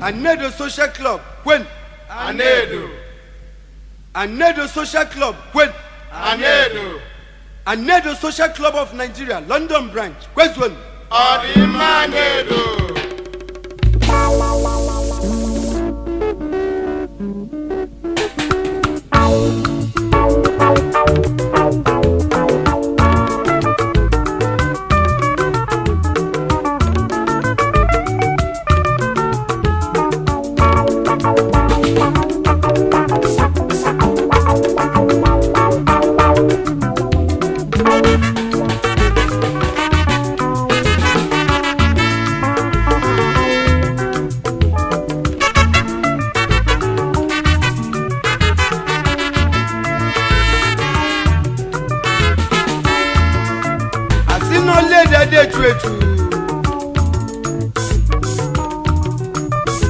Anedo Social Club, when? Anedo. Anedo Social Club, when? Anedo. Anedo Social Club of Nigeria, London branch, where's one? Odima Anedo.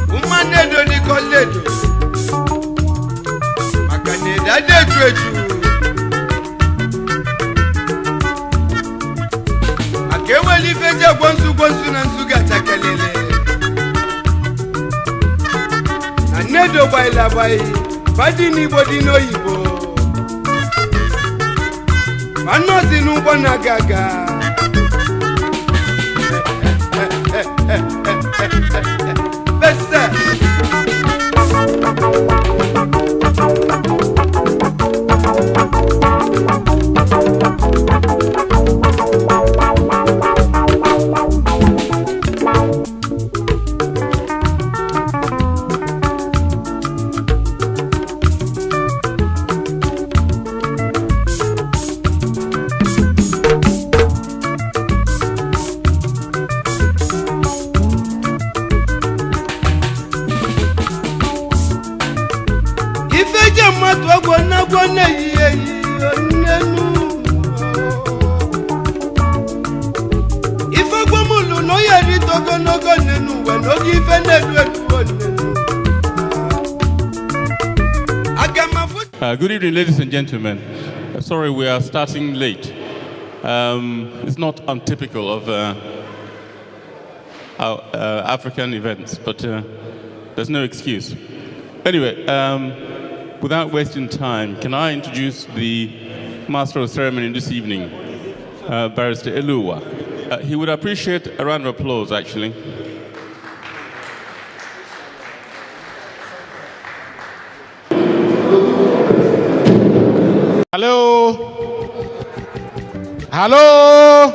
Umanedo Nicoledo Makaneda Dejuetu Akeweli Feja Gwansu na Nsuga Takalele Anedo Baila Bai Badini Bodino Ibo Manozi Nubona Gaga Besta Good evening, ladies and gentlemen. Sorry, we are starting late. It's not untypical of our African events, but there's no excuse. Anyway, without wasting time, can I introduce the master of ceremony this evening, Barrister Eluwa. He would appreciate a round of applause, actually. Hello? Hello?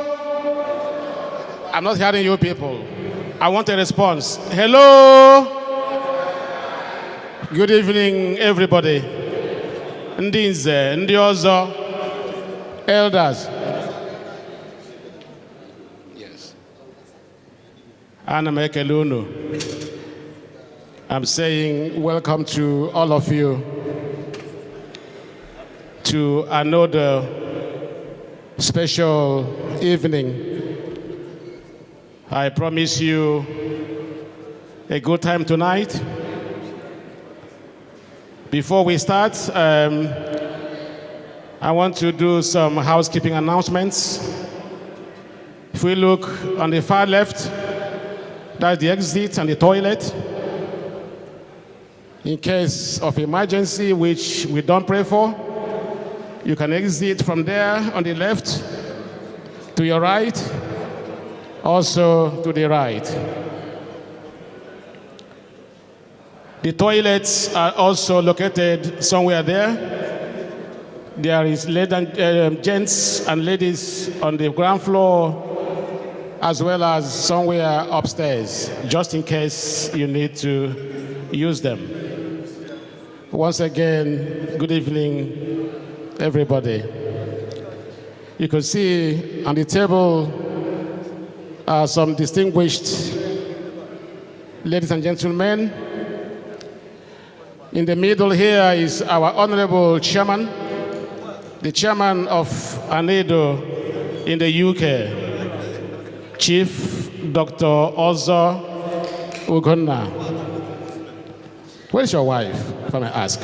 I'm not hearing you people. I want a response. Hello? Good evening, everybody. Ndinze, Ndiozo, elders. Yes. Anameke Lunu. I'm saying welcome to all of you to another special evening. I promise you a good time tonight. Before we start, I want to do some housekeeping announcements. If we look on the far left, that's the exit and the toilet. In case of emergency, which we don't pray for, you can exit from there on the left, to your right, also to the right. The toilets are also located somewhere there. There is gents and ladies on the ground floor, as well as somewhere upstairs, just in case you need to use them. Once again, good evening, everybody. You can see on the table some distinguished ladies and gentlemen. In the middle here is our honorable chairman, the chairman of ANEDO in the UK, Chief Dr. Ozo Ugonna. Where's your wife, if I may ask?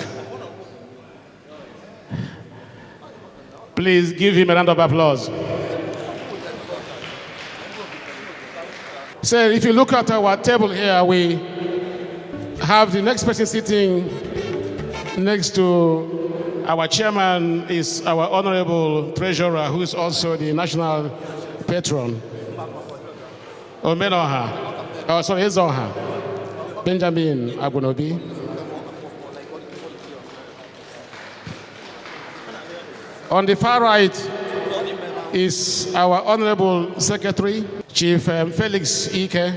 Please give him a round of applause. So if you look at our table here, have the next person sitting next to our chairman is our honorable treasurer, who is also the national patron. Omenoha. Oh, sorry, Ezoha. Benjamin Agunobi. On the far right is our honorable secretary, Chief Felix Ike.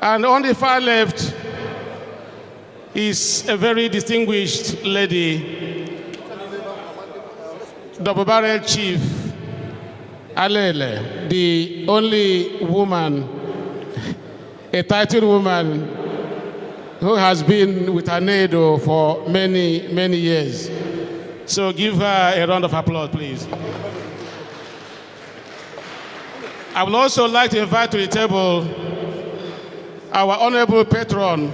And on the far left is a very distinguished lady, Double Barrel Chief Alele, the only woman, a titled woman, who has been with ANEDO for many, many years. So give her a round of applause, please. I would also like to invite to the table our honorable patron,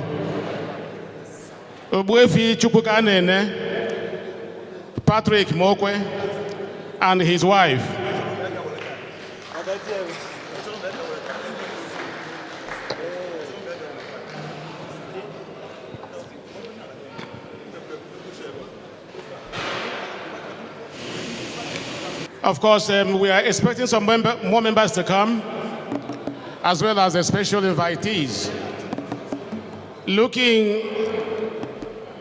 Obuefi Chukwukanene, Patrick Mokwe, and his wife. Of course, we are expecting some more members to come, as well as the special invitees. Looking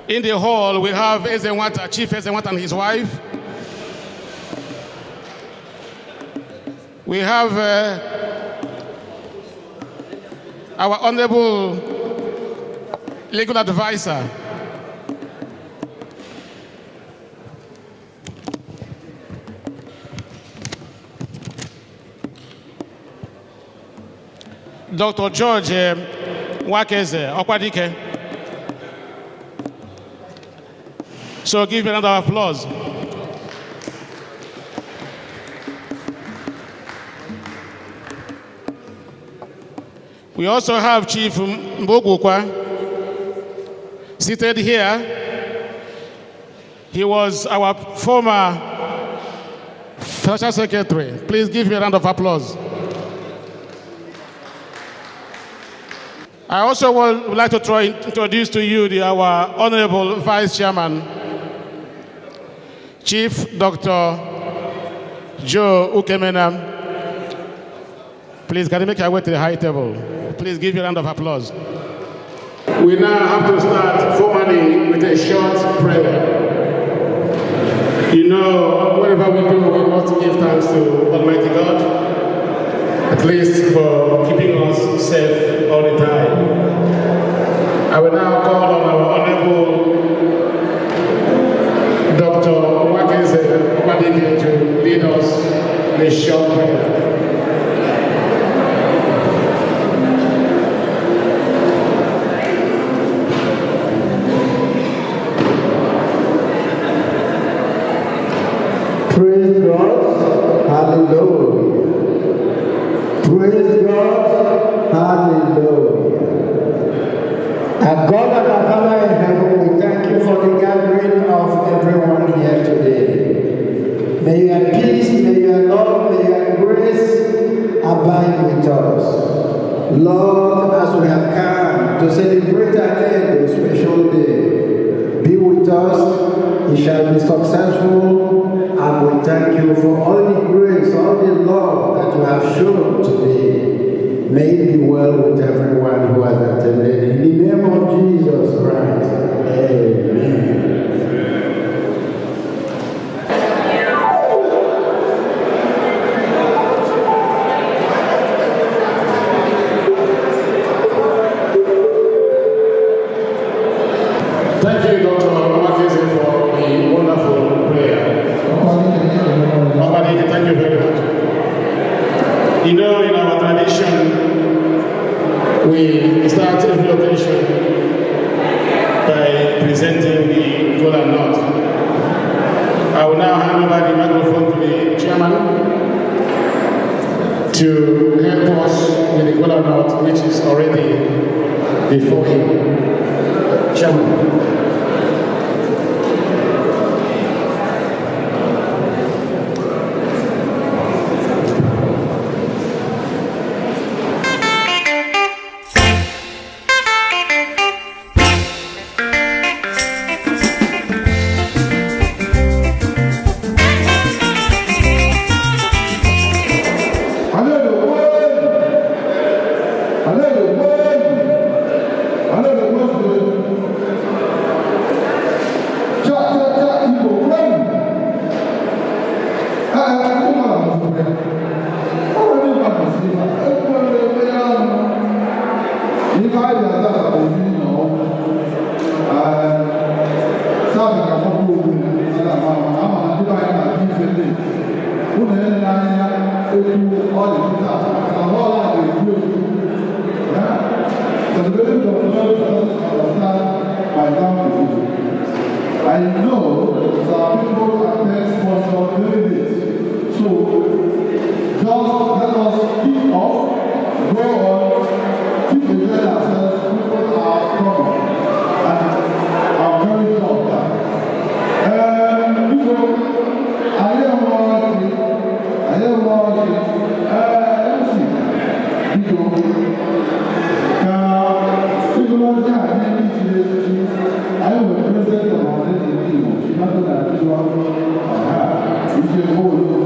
in the hall, we have Ezenwata, Chief Ezenwata and his wife. We have our honorable legal advisor, Dr. George Wakeze Okwadike. So give me a round of applause. We also have Chief Mbogukwa seated here. He was our former Financial Secretary. Please give me a round of applause. I also would like to introduce to you our Honorable Vice Chairman, Chief Dr. Joe Ukemena. Please, can you make your way to the high table? Please give you a round of applause. We now have to start formally with a short prayer. You know, whatever we do, we must give thanks to Almighty God, at least for keeping us safe all the time. I will now call on our Honorable Dr. Wakeze Okwadike to lead us in a short prayer. Praise God, hallelujah. Praise God, hallelujah. Our God and our Father in heaven, we thank you for the gathering of everyone here today. May your peace, may your love, may your grace abide with us. Lord, as we have come to celebrate again this special day, be with us, it shall be successful, and we thank you for all the grace, all the love that you have shown today. May it be well with everyone who has attended. In the name of Jesus Christ, amen. Thank you, Dr. Wakeze, for the wonderful prayer. Thank you very much. You know, in our tradition, we start every occasion by presenting the kola nut. I will now hand over the microphone to the chairman to help us with the kola nut, which is already before him. Chairman. I know some people are next sponsor doing this. So just let us keep up, go on, keep enjoying ourselves. People are coming. And I'm very sure of that. I am watching. Let's see. I am the president of our nation. She's not going to do it. You can hold it.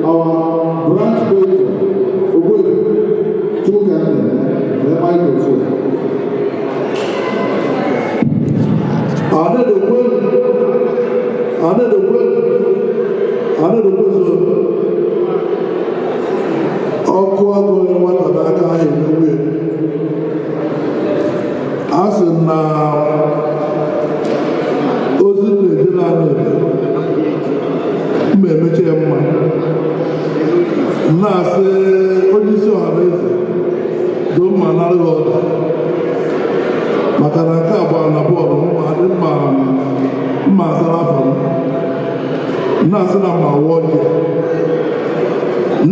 Our branch patron, Michael. na ozi na-ejela anyị mma emecha ya mma na-asị onye isi ọha na eze doo mma narị ọda maka na nke a gbara na bọọlụ mma azara afọ m na-asị na mma wụọ ji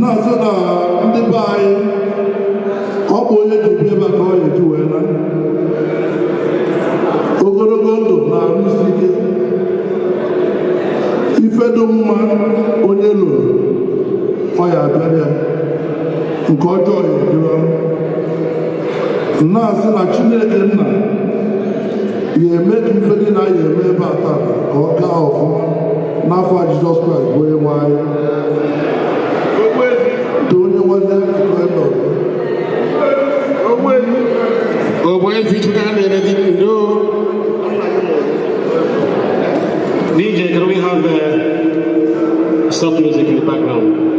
na-asị na ndị be anyị ọ bụ onye ji bi ebe ka ọ ya eji wee na ogologo ndụ na-arụ isi ike ifedo mma onye lụrụ ọ ya abịara ya nke ọjọọ ya ejuru na-asị na Chineke nna ya eme ka ife dị na ya eme ebe a taa ka ọ gaa ọfụma n'afọ a Jizọs Kraịst bụ onye nwe anyị dị onye nwanne Kraịst Ogbuefi Chukwuka na-ere ndo. DJ, can we have soft music in the background?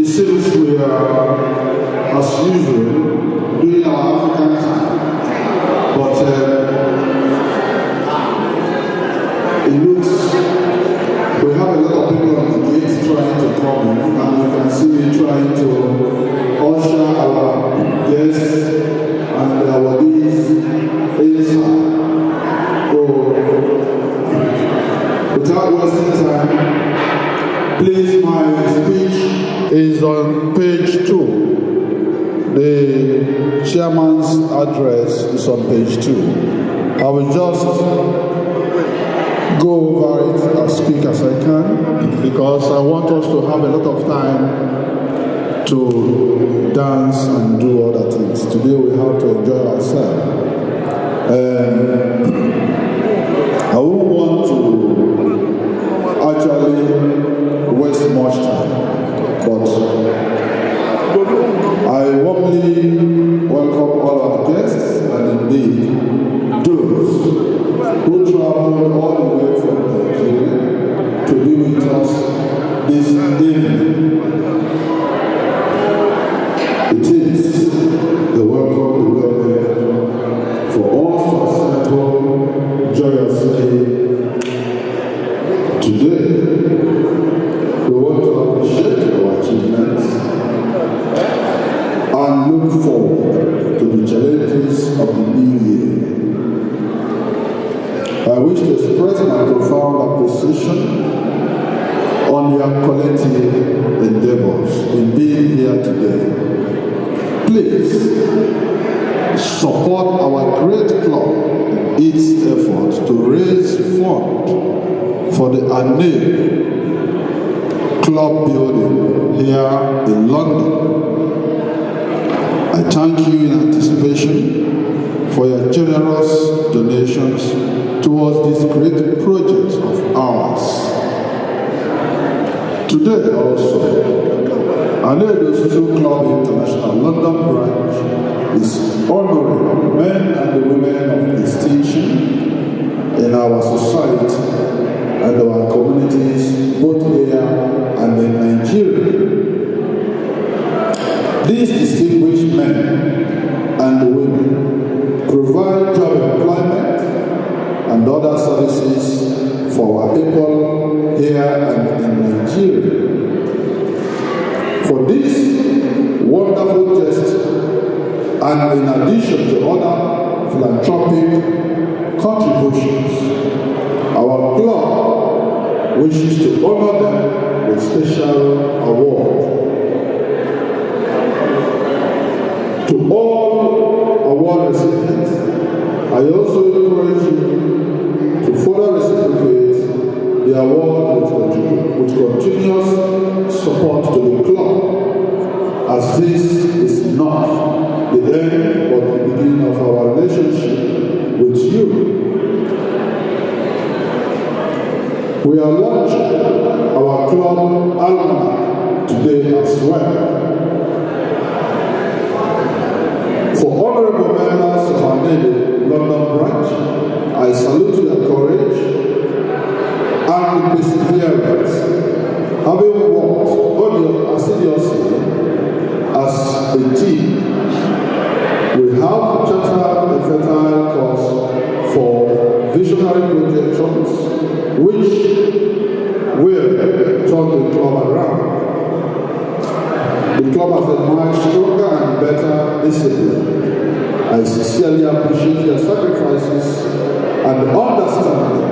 it seems we are, as usual, doing our African time. But it looks, we have a lot of people on the gate trying to come in, and you can see me trying to usher our guests and our deeds inside. So, without wasting time, please, my speech is on page 2. The chairman's address is on page 2. I will just go over it as quick as I can because I want us to have a lot of time to dance and do other things. Today we have to enjoy ourselves. I won't want to actually waste much time, but I warmly welcome all our guests and indeed those who traveled all the way from Nigeria to be with us this evening. It is the welcome development for all to assemble joyously today. We want to appreciate our achievements and look forward to the challenges of the new year. I wish to express my profound appreciation on your collective endeavors in being here today. Please support our great club in its effort to raise funds for the ANEDO club building here in London. I thank you in anticipation for your generous donations towards this great project of ours. Today also, ANEDO Social Club International London branch is honoring men and women of distinction in our society and our communities, both here and in Nigeria. These distinguished men and women provide job employment and other services for our people here and in Nigeria. For this wonderful gesture, and in addition to other philanthropic contributions, our club wishes to honor them with special award. To all award recipients, I also encourage you to further reciprocate the award with continuous support to the club, as this is not the end but the beginning of our relationship with you. We are launching our club almanac today as well. For honorable members of our ANEDO London branch, I salute your courage and perseverance, having worked assiduously as a team. We have chartered a fertile course for visionary projections, which will turn the club around. The club has emerged stronger and better discipline. I sincerely appreciate your sacrifices and understanding,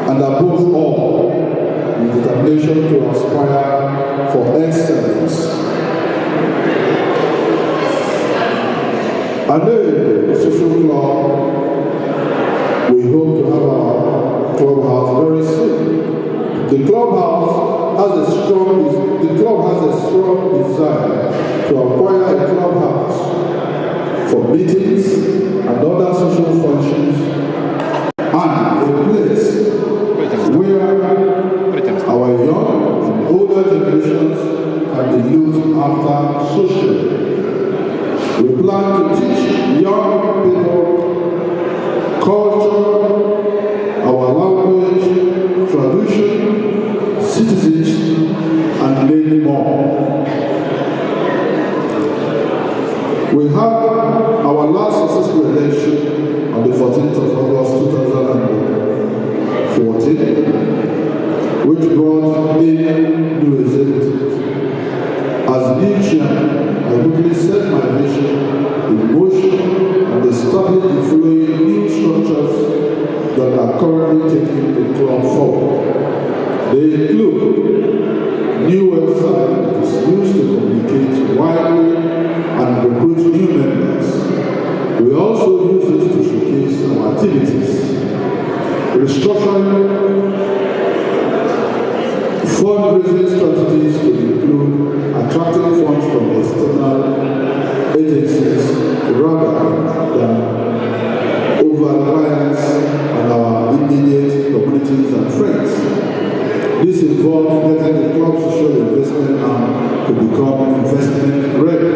and above all, the determination to aspire for excellence. ANEDO Social Club, we hope to have our clubhouse very soon. The club has a strong desire to acquire a clubhouse for meetings and other social functions, and a place where our young and older generations can be looked after socially. We plan to teach young people culture, our language, tradition, citizenship, and many more. had our last successful election on the 14th of August 2014, which brought in new executives. As new chairman, I quickly set my vision in motion and established the following new structures that are currently taking the club forward. They include new website that is used to communicate widely and recruit new members. We also use this to showcase our activities. Restructuring fundraising strategies to include attracting funds from external agencies rather than over-reliance on our immediate communities and friends. This involves getting the club's social investment arm to become investment ready.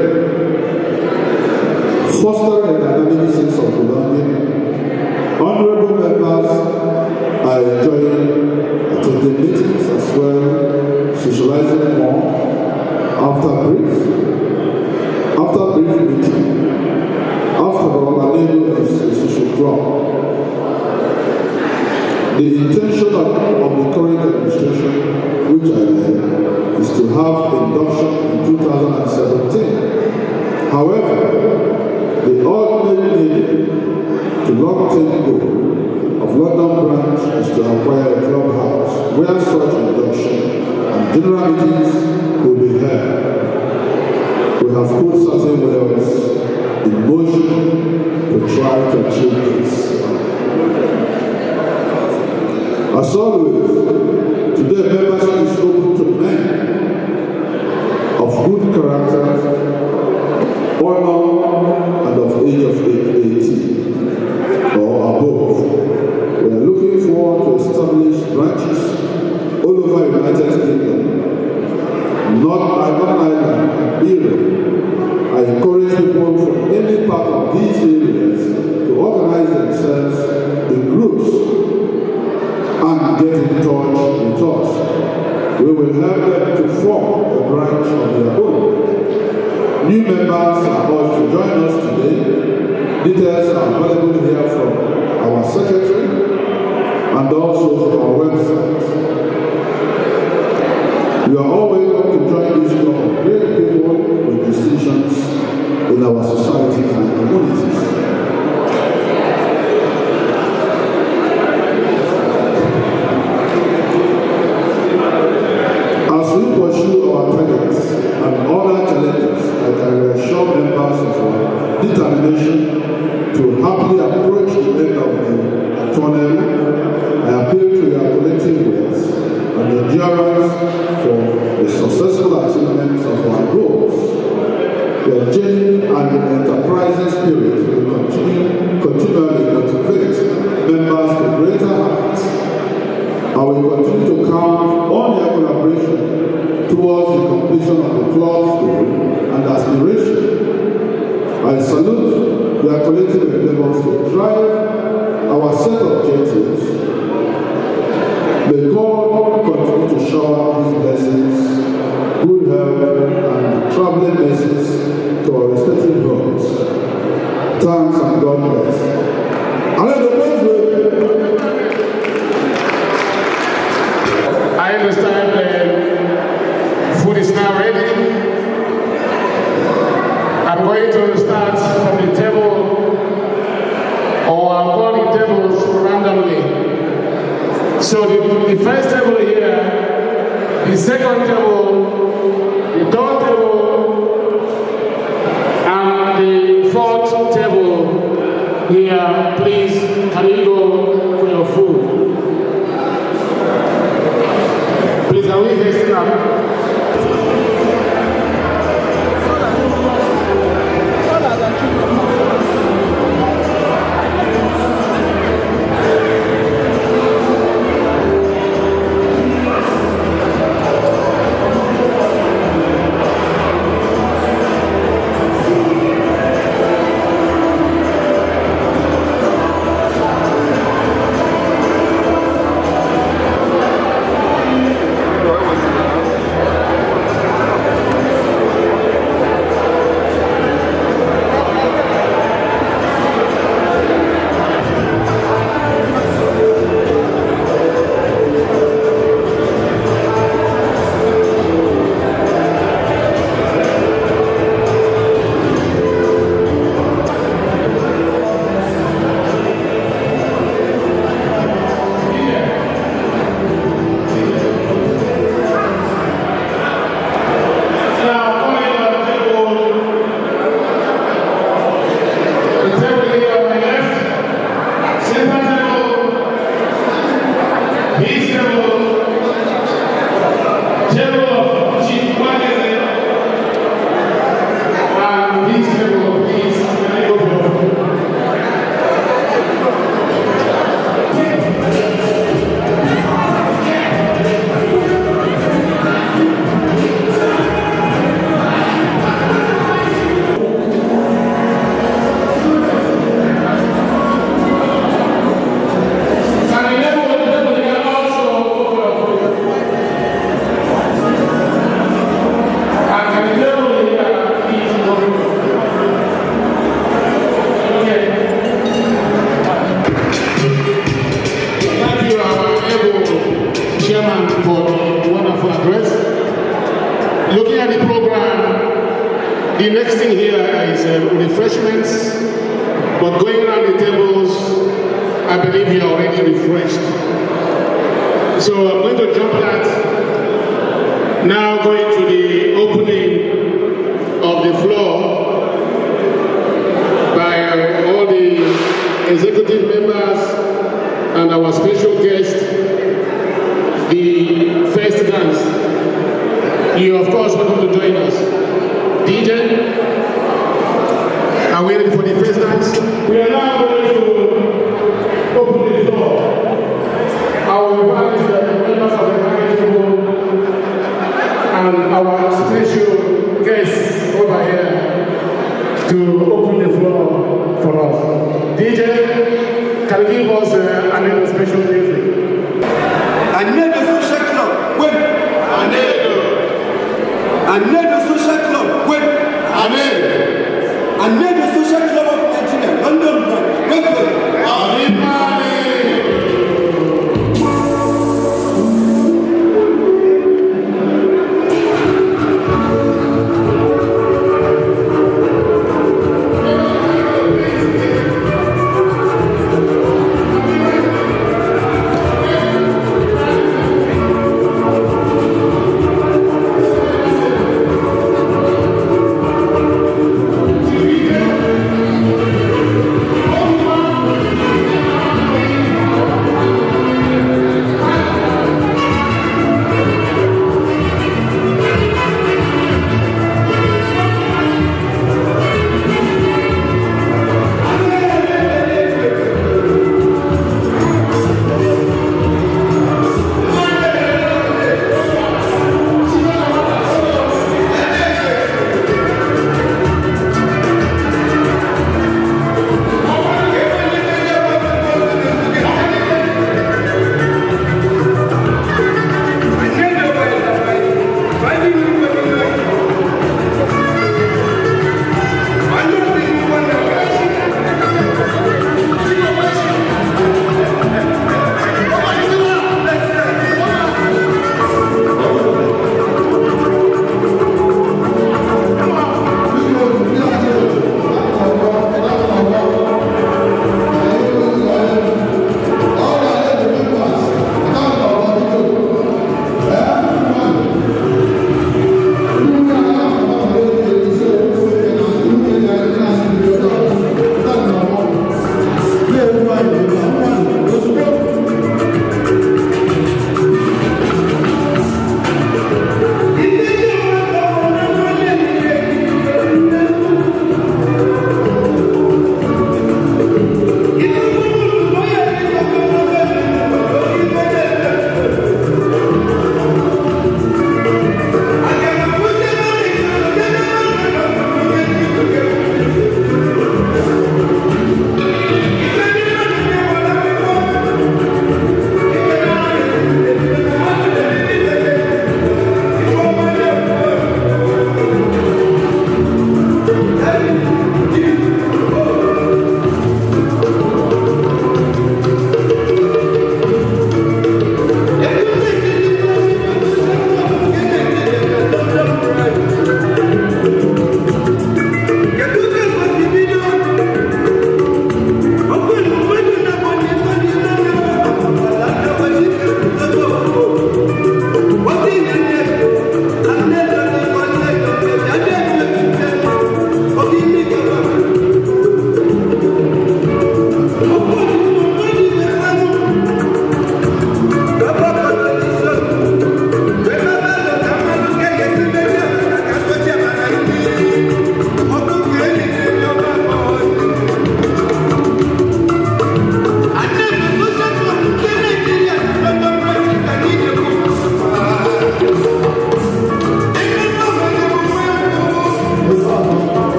Fostering a dynamic sense of belonging. Honorable members are enjoying attending meetings as well, socializing more. After brief meeting. After all, Anedo is a social club. The intention of the current administration, which I led, is to have induction in 2017. However, the ultimate aim to long-term goal of London branch is to acquire a clubhouse where such induction and general meetings will be held. We have put certain wells in motion to try to achieve this. As always, today membership is open to men of good character, honor, and of age of 18 or above. We are looking forward to establish branches all over the United Kingdom, North Ireland, and Europe. I encourage people from any part of these areas to organize themselves in groups and get in touch with us. We will help them to form a branch of their own. New members are urged to join us today. Details are available here from our secretary and also from our website. You are all welcome to join this group of great people with distinctions in our societies and communities. As we pursue our targets and other challenges, I can reassure members of our determination to happily approach the end of the tunnel. I appeal to your collective wills and endurance for the successful achievements of our goals. Your genuine and enterprising spirit will continually motivate members to greater heights. I will continue to count on your collaboration towards the completion of the club's goal and aspiration. I salute your collective endeavors to drive our set objectives. May God continue to shower His blessings, good health, and traveling blessings to our respective homes. Thanks and God bless. I understand the food is now ready. I'm going to start from the table, or I'll call the tables randomly. So the first table here, the second table, the third table, and the fourth table here. Please, can you go for your food? Please, are we hastening up? The next thing here is refreshments, but going around the tables, I believe you are already refreshed. So I'm going to jump that. Now going to the opening of the floor by all the executive members and our special guest, the first dance. You of course welcome to join us. DJ, are we ready for the first dance? We are now going to open the floor. I will invite the members of the high table and our special guests over here to open the floor for us. DJ, can you give us another special music? Anedo Social Club, win. Anedo. Anedo Social Club, win. Anedo. Anedo Social Club of Nigeria, London branch, welcome. Arimane.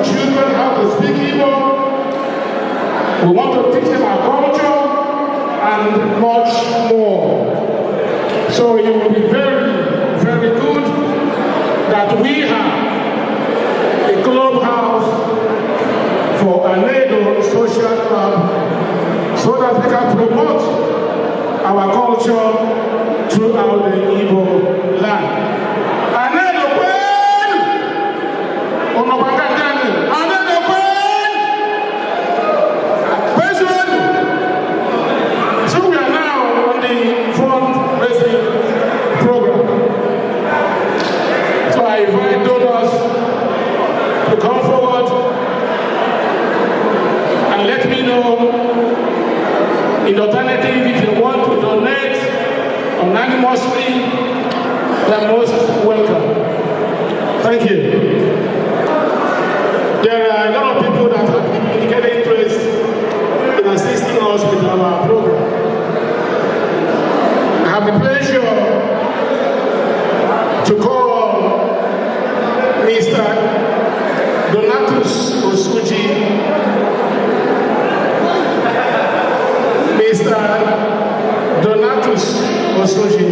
our children how to speak Igbo. We want to teach them our culture and much more. So it will be very, very good that we have a clubhouse for Anedo Social Club so that we can promote our culture throughout the Igbo land. Anedo Kwen! Onobakandani! Anedo Kwen! President! So we are now on the fundraising program. So I invite donors to come forward and let me know in alternative if you want to donate anonymously, they're most welcome. Thank you. There are a lot of people that have indicated interest in assisting us with our program. I have the pleasure to call Mr. Donatus Osuji, Mr. Donatus Osuji.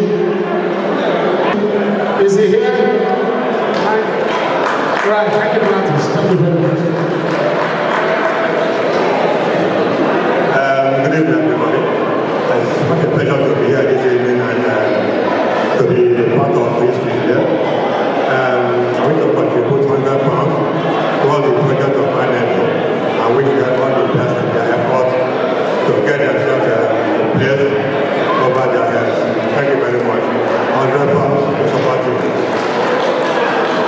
Is he here? Right, thank you, Donatus. Thank you very much. Good evening, everybody. It's such a pleasure to be here this evening and to be part of this week here. I'm going to contribute £100 towards the project of Anedo, and wish everyone the best in their efforts to get themselves in place over their heads. Thank you very much. £100 to support you.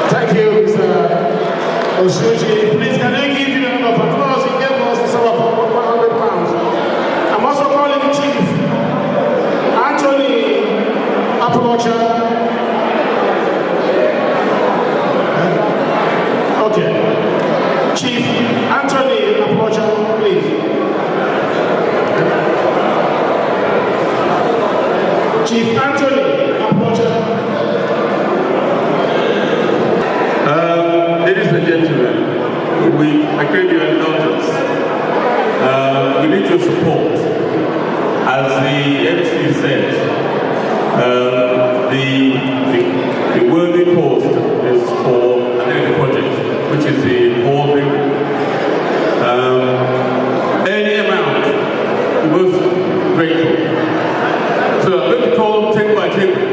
Thank you, Mr. Osuji. Please, can I give you a round of applause? He gave us the sum of £100. I'm also calling Chief Anthony Apolocha. Okay. Chief Anthony Apolocha, please. Chief Anthony Apolocha. Ladies and gentlemen, we crave your indulgence. We need your support. As the MC said, the worthy post is for Anedo project, which is the whole thing. Any amount, we're most grateful. So I'm going to call table by table.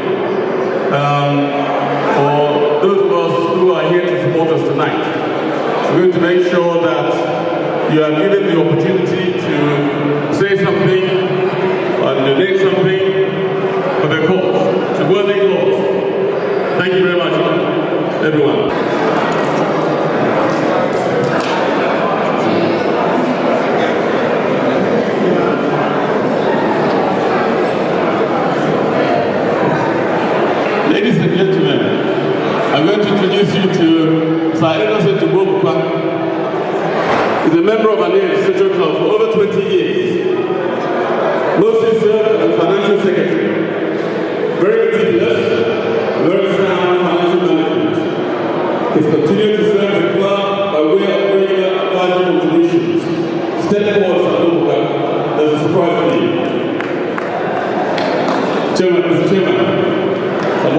For those of us who are here to support us tonight, we're going to make sure that you are given the opportunity to say something or donate something for the cause. It's a worthy cause. Thank you very much, everyone. Ladies and gentlemen, I'm going to introduce you to Sir Innocent Ubobukwa. He's a member of Anedo Social Club for over 20 years. Mostly served as a financial secretary. Very meticulous, very sound financial management. He's continued to serve the club by way of regular advisory contributions. Step forward, Sir Ubobukwa. There's a surprise for you. Chairman, Mr. Chairman. I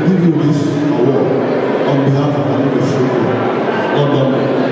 give you this award on behalf of Anedo Social Club. God bless you.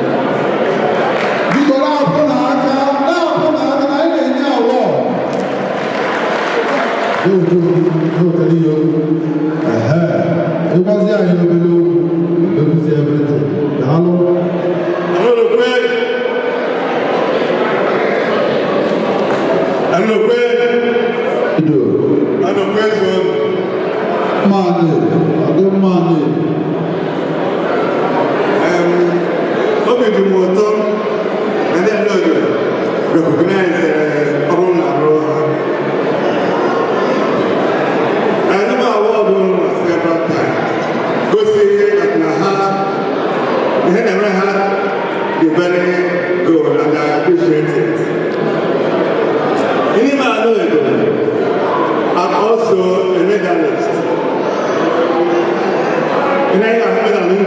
And I have been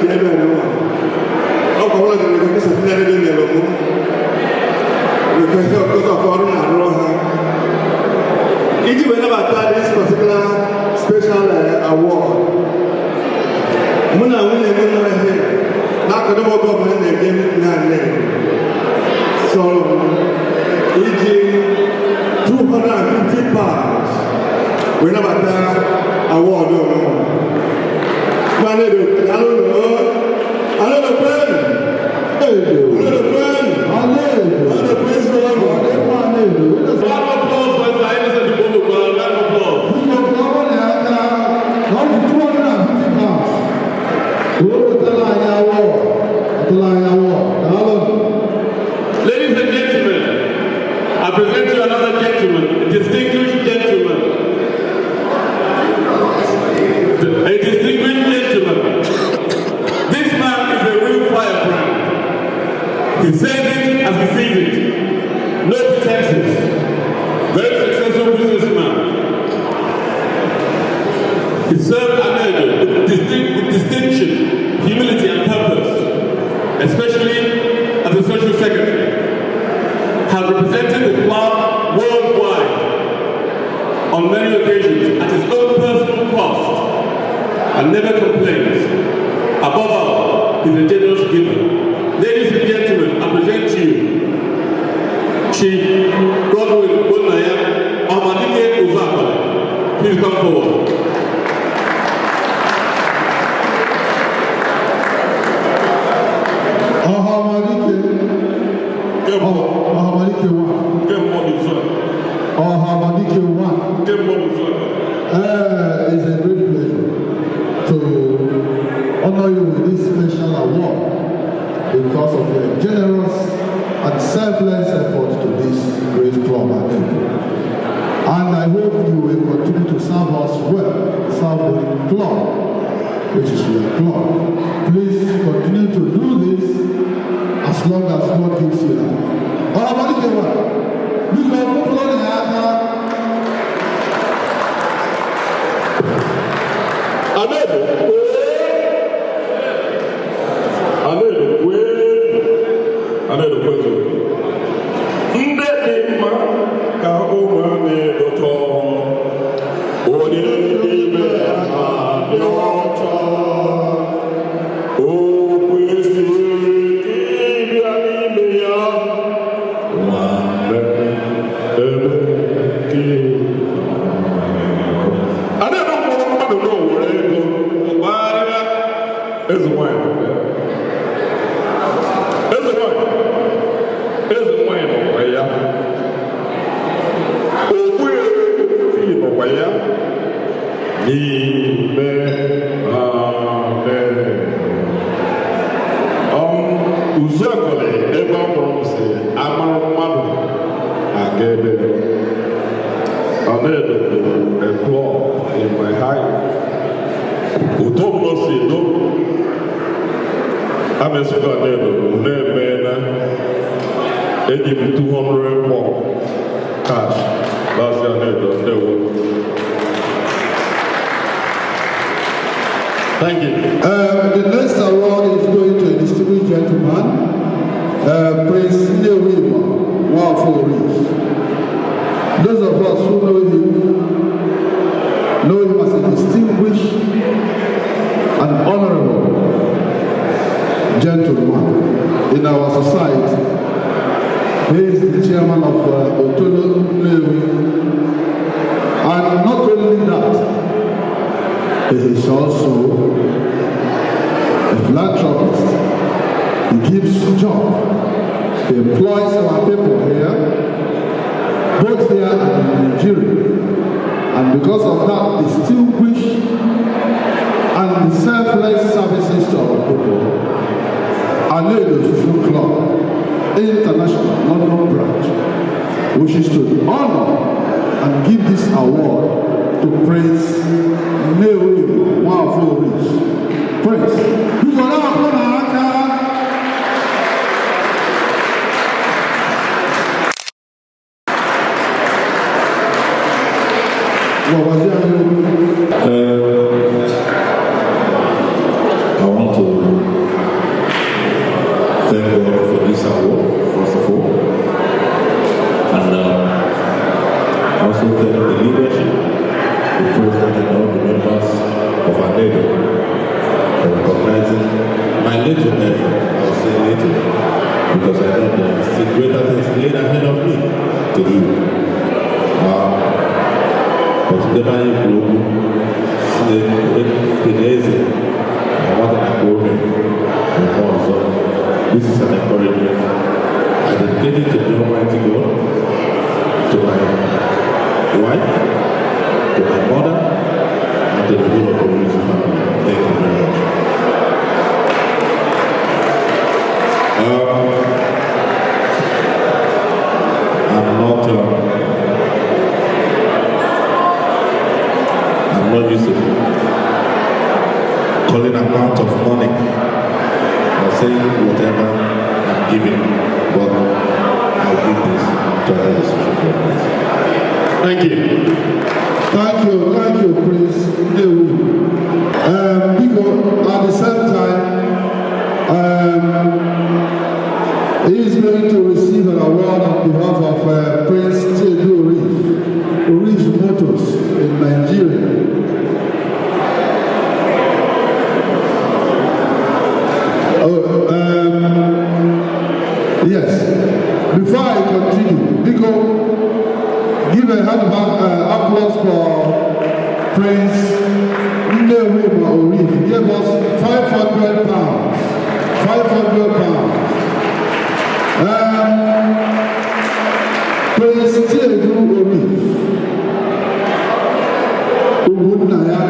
award. Muna win a winner here. Not the number government they gave it name. So, e.g., 250 pounds. We never that award. I don't know. Ladies and gentlemen, I present you another gentleman, a distinguished gentleman. A distinguished gentleman. This man is a real firebrand. He says it as he sees it. No pretenses. Very successful businessman. He served Anedo with distinction, humility, and purpose, especially as a social secretary. Has represented the club worldwide on many occasions at his own personal cost and never complains. Above all, he's a generous giver. Ladies and gentlemen, I present to you Chief Godwin Bonaya Amadike Uzaka. Please come forward. It's a great pleasure to honor you with this special award because of your generous and selfless effort to this great club. And I hope you will continue to serve us well, serve the club, which is your club. Please continue to do this as long as God gives you life. Thank you. The next award is going to a distinguished gentleman, Prince Newima Waforis. Those of us who know him as a distinguished and honorable gentleman in our society. He is the chairman of Otolo Nnewi. And not only that, he is also a philanthropist. He gives job. He employs our people here, both here and in Nigeria. And because of that distinguished and selfless services to our people, Anedo Social Club International London branch wishes to honor and give this award to Prince Newima Waforis. Prince, you go now, I want to thank God for this award, first of all, and also thank the leadership, the president and all the members to you. But never you global, this is an encouragement. I dedicate it to the Almighty God, to my wife, to my mother, and to the whole of the Orisi family. Thank you very much. I'm not used to calling amount of money or saying whatever I'm giving, but I'll give this to other social governments. Thank you. Thank you, Prince Nnewi. Because at the same time, he is going to receive an award on behalf of Prince Chiedu Orif Motors in Nigeria. Yes. Before I continue, Nico, give a hand of applause for Prince Nnewi Orif. He gave us £500. Prince Chiedu Orif Ogunnaya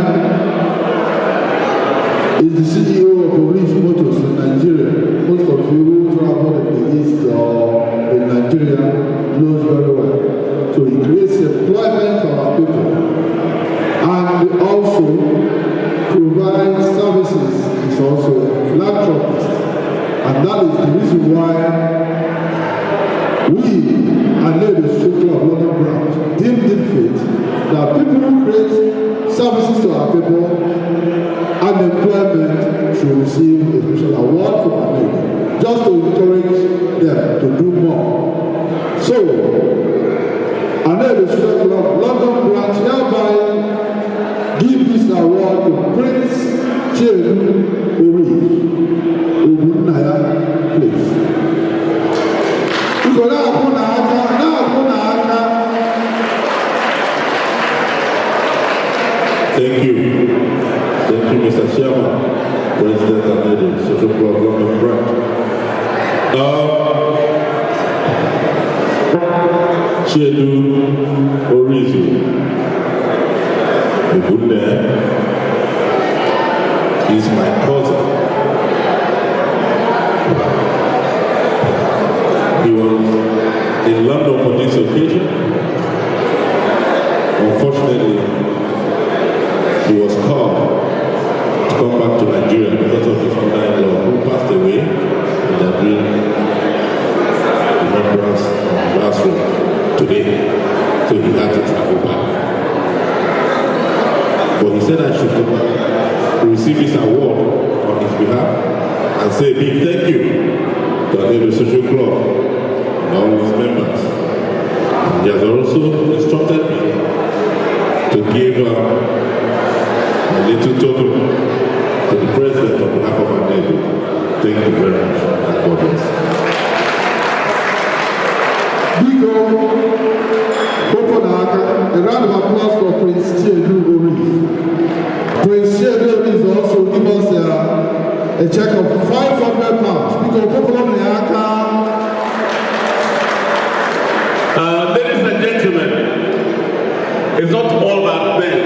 is the CEO of Orif Motors in Nigeria. Most of you who travel in the East or in Nigeria knows very well. So he creates employment for our people and also provides services. He's also a philanthropist. And that is the reason why we and the Social Club London branch deemed it fit that people who create services to our people and employment should receive a special award from our neighbor, just to encourage them to do more. So, and then the Social Club London branch hereby give this award to Prince Chiedu Orif Ogunnaya, please. Thank you. Thank you, Mr. Chairman, President and Lady, Social Club London branch. Chiedu Orif Ogunnaya is my cousin. He was in London for this occasion. Unfortunately, he was called to come back to Nigeria because of his mother-in-law who passed away in the remembrance of last week today. So he had to travel back. But he said I should come back to receive this award on his behalf and say a big thank you to the Social Club and all his members. And he has also instructed me to give a little total to the President on behalf of our neighbor. Thank you very much. God bless. A round of applause for Prince Chiedu Orif. Prince Chiedu Orif also give us a check of £500. Ladies and gentlemen, it's not all about men.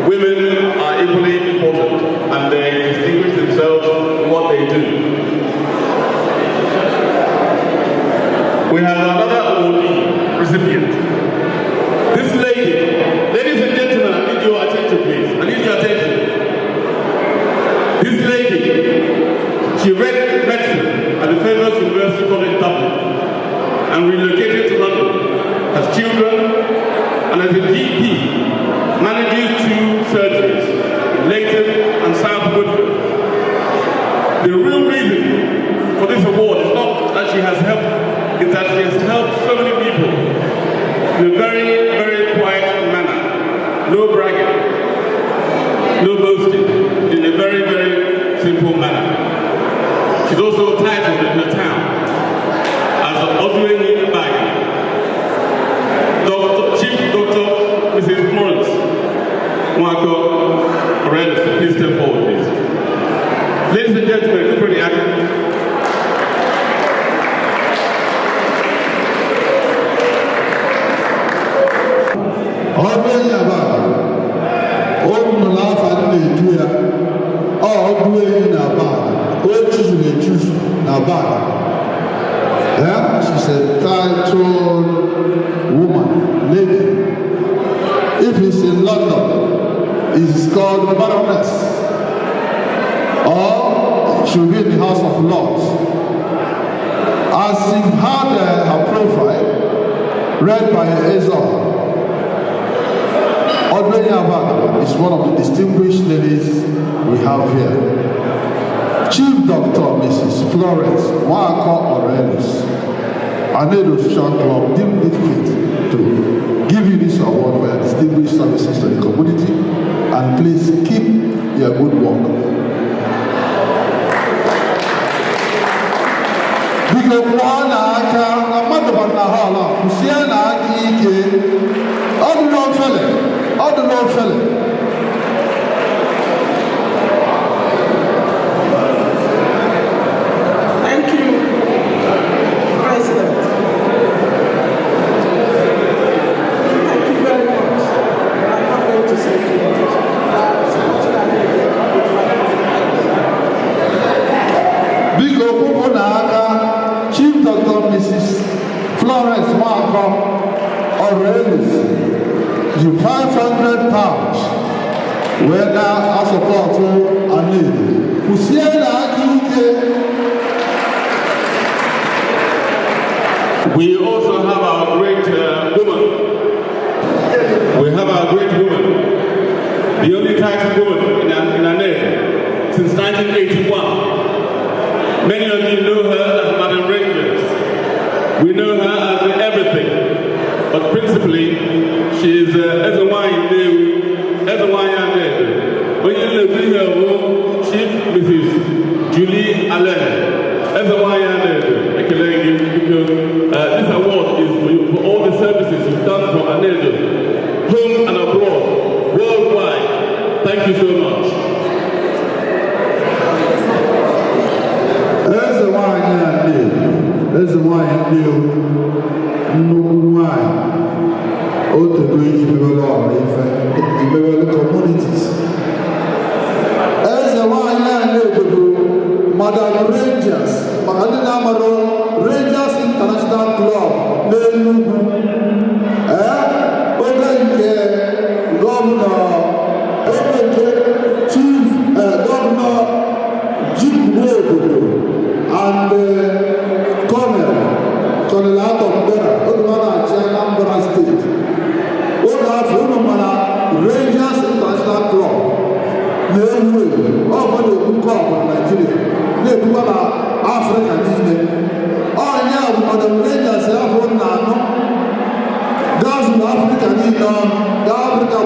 Women are equally important and they distinguish themselves in what they do. We have another awardee recipient. This lady, ladies and gentlemen, I need your attention please. I need your attention. This lady, she read medicine at the famous University College Dublin and relocated to London, has children, and as a GP, manages 2 surgeries in Leighton and South Woodford. The real reason for this award is not that she has helped, it's that she has helped so many people in a very, very quiet manner. No bragging, no boasting, in a very, very simple manner. She's also titled in her town as an Oduenyi Mbagi, Aurelius, please step forward, please. Ladies and gentlemen, Kupri Aka. Yeah, she's a titled woman, lady. If it's in London, it's called Baroness. Or she'll be in the House of Lords. As you've had her profile read by Ezra, Audrey Yabana is one of the distinguished ladies we have here. Chief Dr. Mrs. Florence Wako Aurelius, Anedo Social Club deemed it fit to give you this award for your distinguished services to the community, and please keep your good work. Thank you, President. Thank you very much. I'm not going to say too much. Chief Dr. Mrs. Florence Wako Aurelius, you £500. Where now I support you and need. We also have our great woman. We have our great woman, the only titled woman in Anedo since 1981. Many of you know her as Madam Rangers. We know her as everything, but principally she is Ezewanya Anedo. When you look at her home, Chief Mrs. Julie Allen, Ezewanya Anedo, because this award is for you for all the services you've done for Anedo, home and abroad, worldwide. Thank you so much. Ezewanya Anedo, communities. Madam Rangers, Rangers International Club, Governor, Chief Governor Jim Wood, and Colonel Atom Bera, Anambra State. Rangers International Club, over the club of Nigeria, Africa, Madam Rangers have one now. That's in Africa, Africa,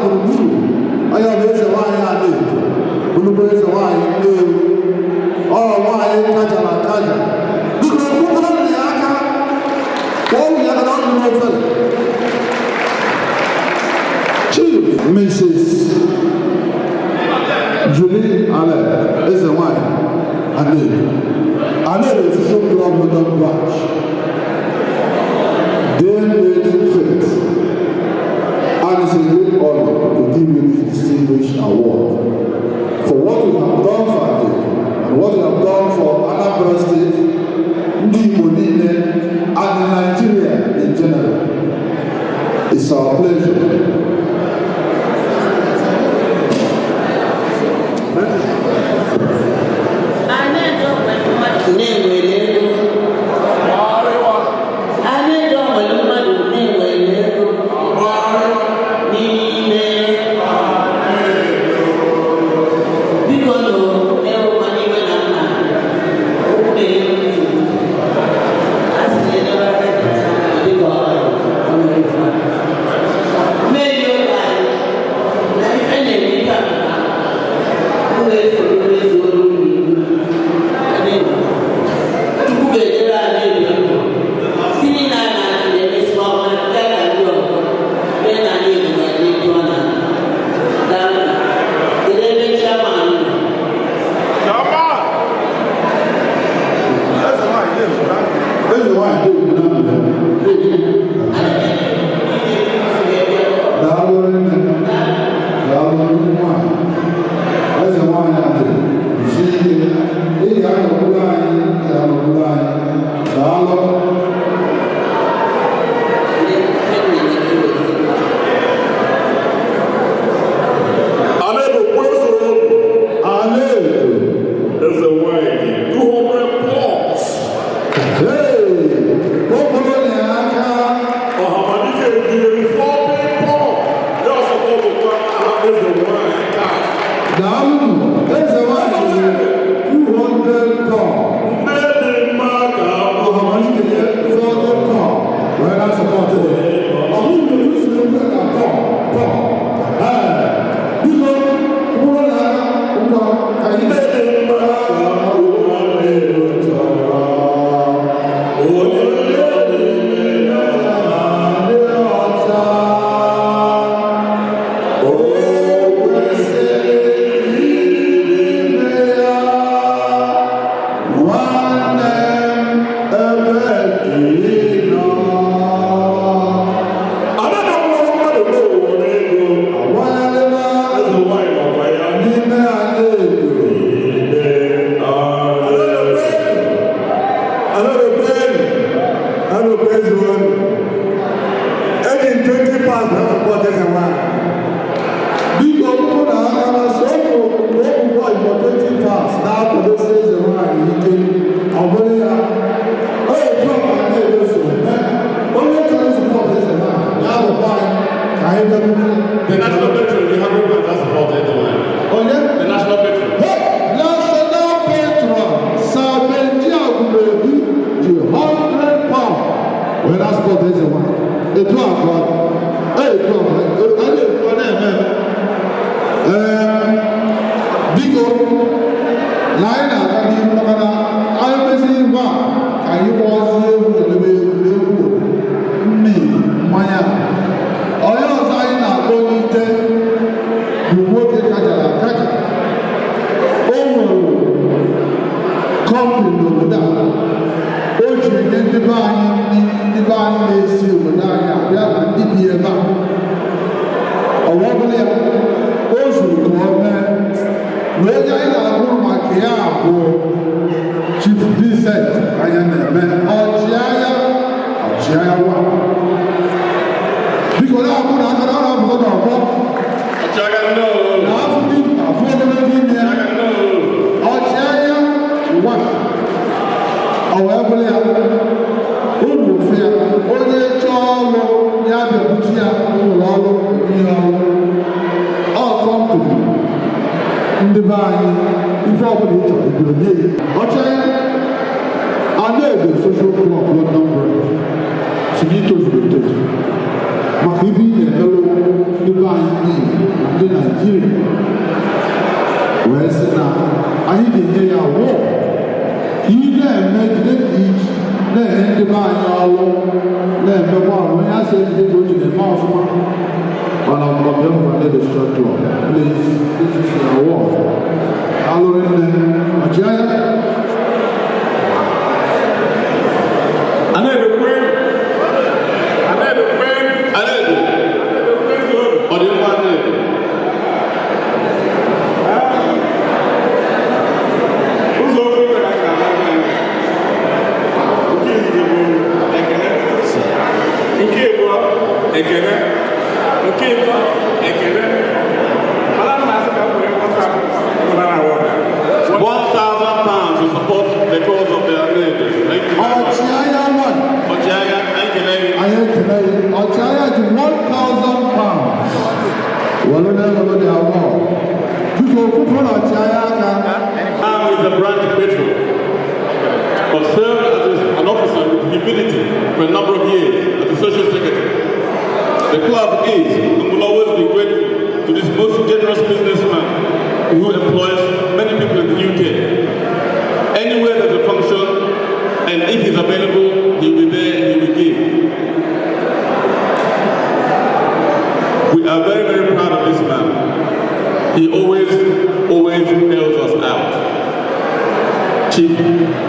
I have a wine, Chief Mrs. Julie Allen is a wine. Anedo is a social club London branch. They made fit, and it's a great honor to give you this distinguished award for what you have done for Anedo and what you have done for Anambra State, Ndi Monine, and Nigeria in general. It's our pleasure. There's a wine, 200 pounds. The national patron, you have that's about it. Oh yeah? The national patron. National patron, Sabendia Gubebi, £100. Well, that's what they say. It's not God. Hey, God. Bigo, Lina, I'm busy. I was me, Maya. Chief Vincent, I am a man. Because I'm social club number. Nigeria. Whereas now, I didn't hear a war. He then made the beach, then the Bible, then the one when I said they go to the mouth. But I'm not going to the short club. Please, this is a war. Hello, in the Majaya. For a number of years as the social secretary. The club is and will always be grateful to this most generous businessman who employs many people in the UK. Anywhere there's a function, and if he's available, he'll be there and he will give. We are very, very proud of this man. He always bails us out. Chief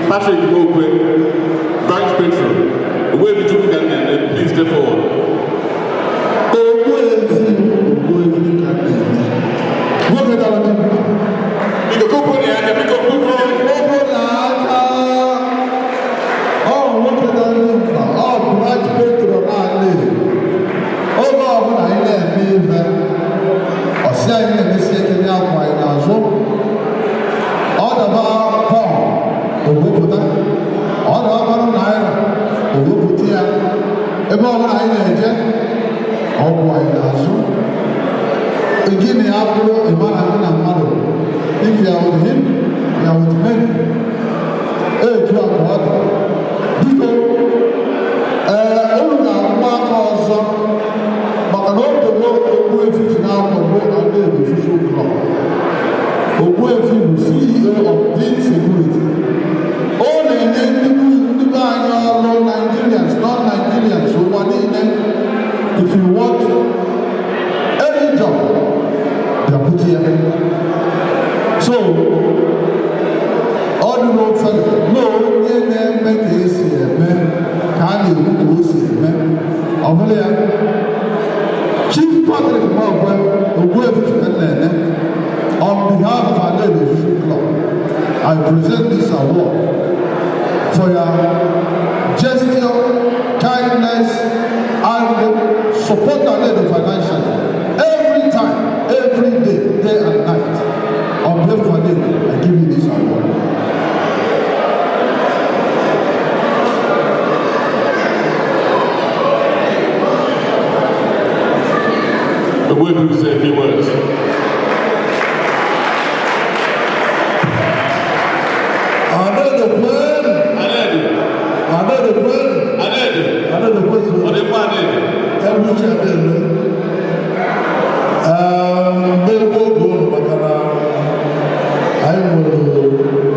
Patrick Mogwe, branch patron. Where did you get them? Please step forward. ebe ọ bụla anyị na-eje ọ bụ anyị n'azụ gị na ya bụrụ ịma na gị na mmadụ if you are with him you are with men etu a ka ọ dị biko unu ga-agba aka ọzọ maka na obodo Ogbuefi ji na-akwado Anaedo Social Club. Ogbuefi bụ CEO of Dean Security. Ọ na-enye ndị be anyị ọrụ Nigerians, non-Nigerians, ụwa niile. If you want any job, they put here. So, ọ dịrị ofe na onye na-eme ka esi eme ka a na-ekwu ka o si eme. Ọ bụrụ ya Chief Patrick Mogwe Ogbuefi Nene, on behalf of Anaedo Social Club, I present this award for your gesture, kindness, and support Anaedo financially. Every time, every day, day and night, on behalf of Anaedo, I give you this award. The word will say a few words. Anaedo plan. Anaedo. Anaedo plan. Anaedo. Anaedo plan. What is Anaedo? Every chapter. Maybe go makana. I will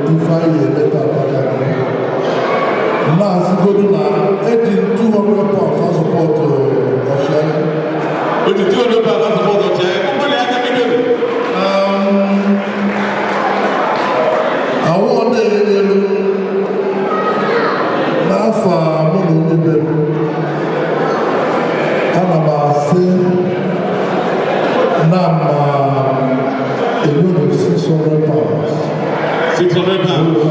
define a better pattern. Now, as you go now, 200 pounds for support Russia. But the 200 pounds for support Russia. I want n'afọ a mụ na onye be m ana m asị na ma enwere 600 pounds. 600 pounds.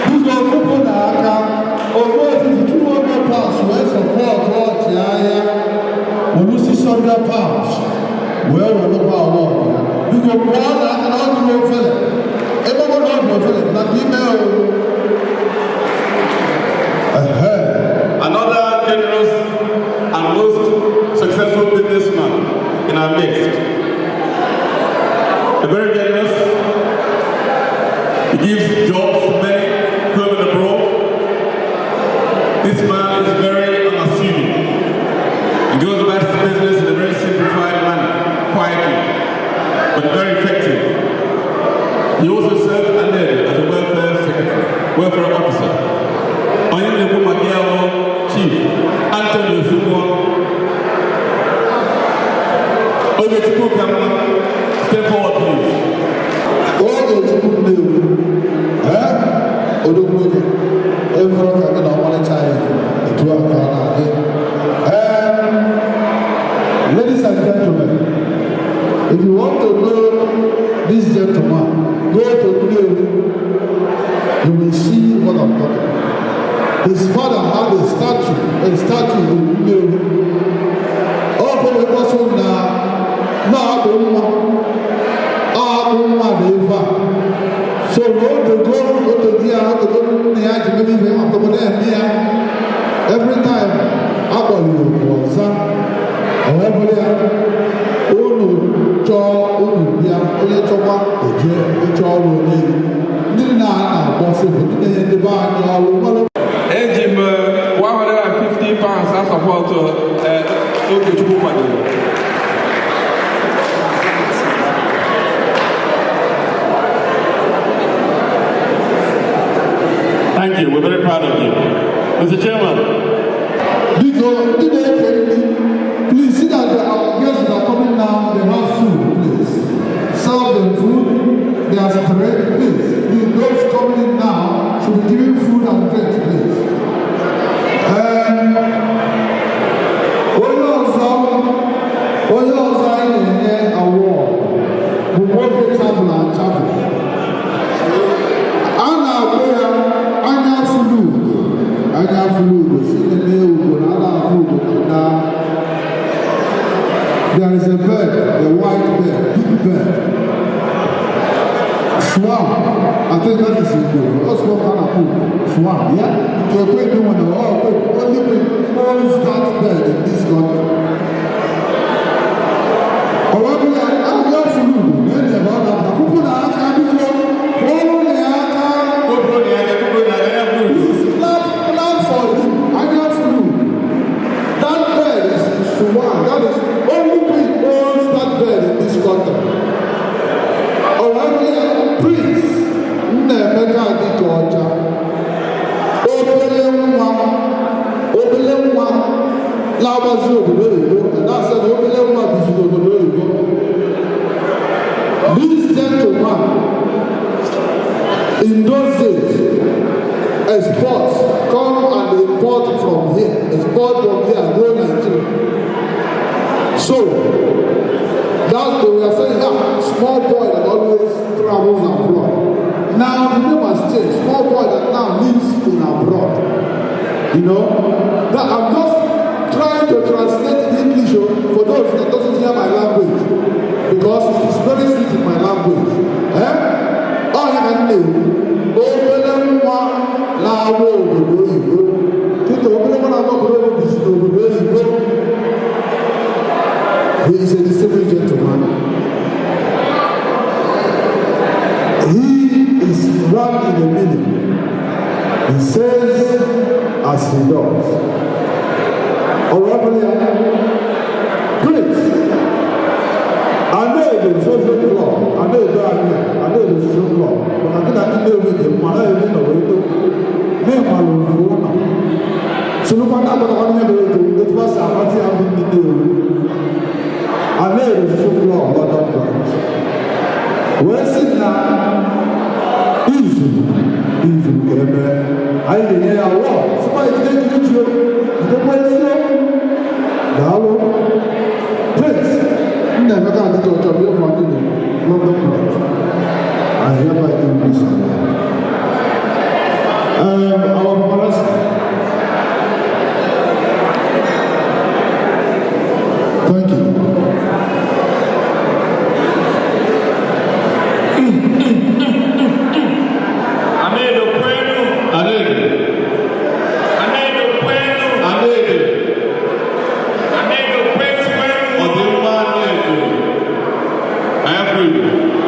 Biko ọkụkọ na-aka Ogbuefi 200 pounds wee sọpọtụ ọchịagha were 600 pounds wee welụkwa awọd ya. Biko pụọ na aka na ọ dịrị ofele ebe ọ bụla ọ dị ofele na ime Another generous and most successful businessman in our midst. A very generous. He gives jobs to many home and abroad. This man is very unassuming. He goes about his business in a very simplified manner, quietly, but very effective. He also serves Anaedo as a welfare officer. Onyenebu Magiawo Chief Anthony Osumwon. Ogechukwu Kamma, step forward please. Ogechukwu Nnewu, Odogwuoge, every time in our time, it will ladies and gentlemen, if you want to know this gentleman, go to Nnewu, you will see what I'm talking about. His father had a statue in Nnewu. All the person now don't want so go to every time eji m 150 pounds as support Ogechukwu kwadoro. Thank you. We're very proud of you. Mr. Chairman. Please see that our guests that are coming now, they have food, please. Serve them food. They are separate, please. Those coming in now should be given food and drink, please. Onye ọzọ anyị na-enye award bụ nwoke travel and travel. A na-agba ya anya fulu ugo si na-eme ugo na ala afụ ugo na there is a bird, the white bird, big bird, Swam. I think that is it. That's what kind of food. Swam, yeah? So quick doing the only thing owns that bed in this country. However, I'm not food. Then about that. Who put our cabin on? Plan for you. I got food. That bed is Swam. That is only thing owns that bed in this country. Prince Nnemeka Dike Ọcha obele nwa labazi obodo oyibo and that's the obele nwa bizi obodo oyibo. This gentleman in those days exports come and import from here, export from here and go Nigeria. So that's the way I say, small boy that always travels abroad. Now the name has changed. Small boy that now lives in abroad. You know? That I'm just trying to translate in English for those that doesn't hear my language. Because it is very sweet in my language. Eh? Oh, you can do. Obele nwa lawo obodo oyibo. Tito obele nwa lawo obodo oyibo. He is a disabled gentleman. He is wrapped in the meaning. He says as he does. Please, I know the social club, I know the social club, but I think I know with him, I know the way to so look at that, but I want to do it was a party I didn't do. I know the social club, but not right. Where's it now? Easy, I didn't hear a word. Somebody didn't you. I don't want to know. Prince, never got to go to your money. London Bridge. I hereby do this. Our policy. Thank you. I am free.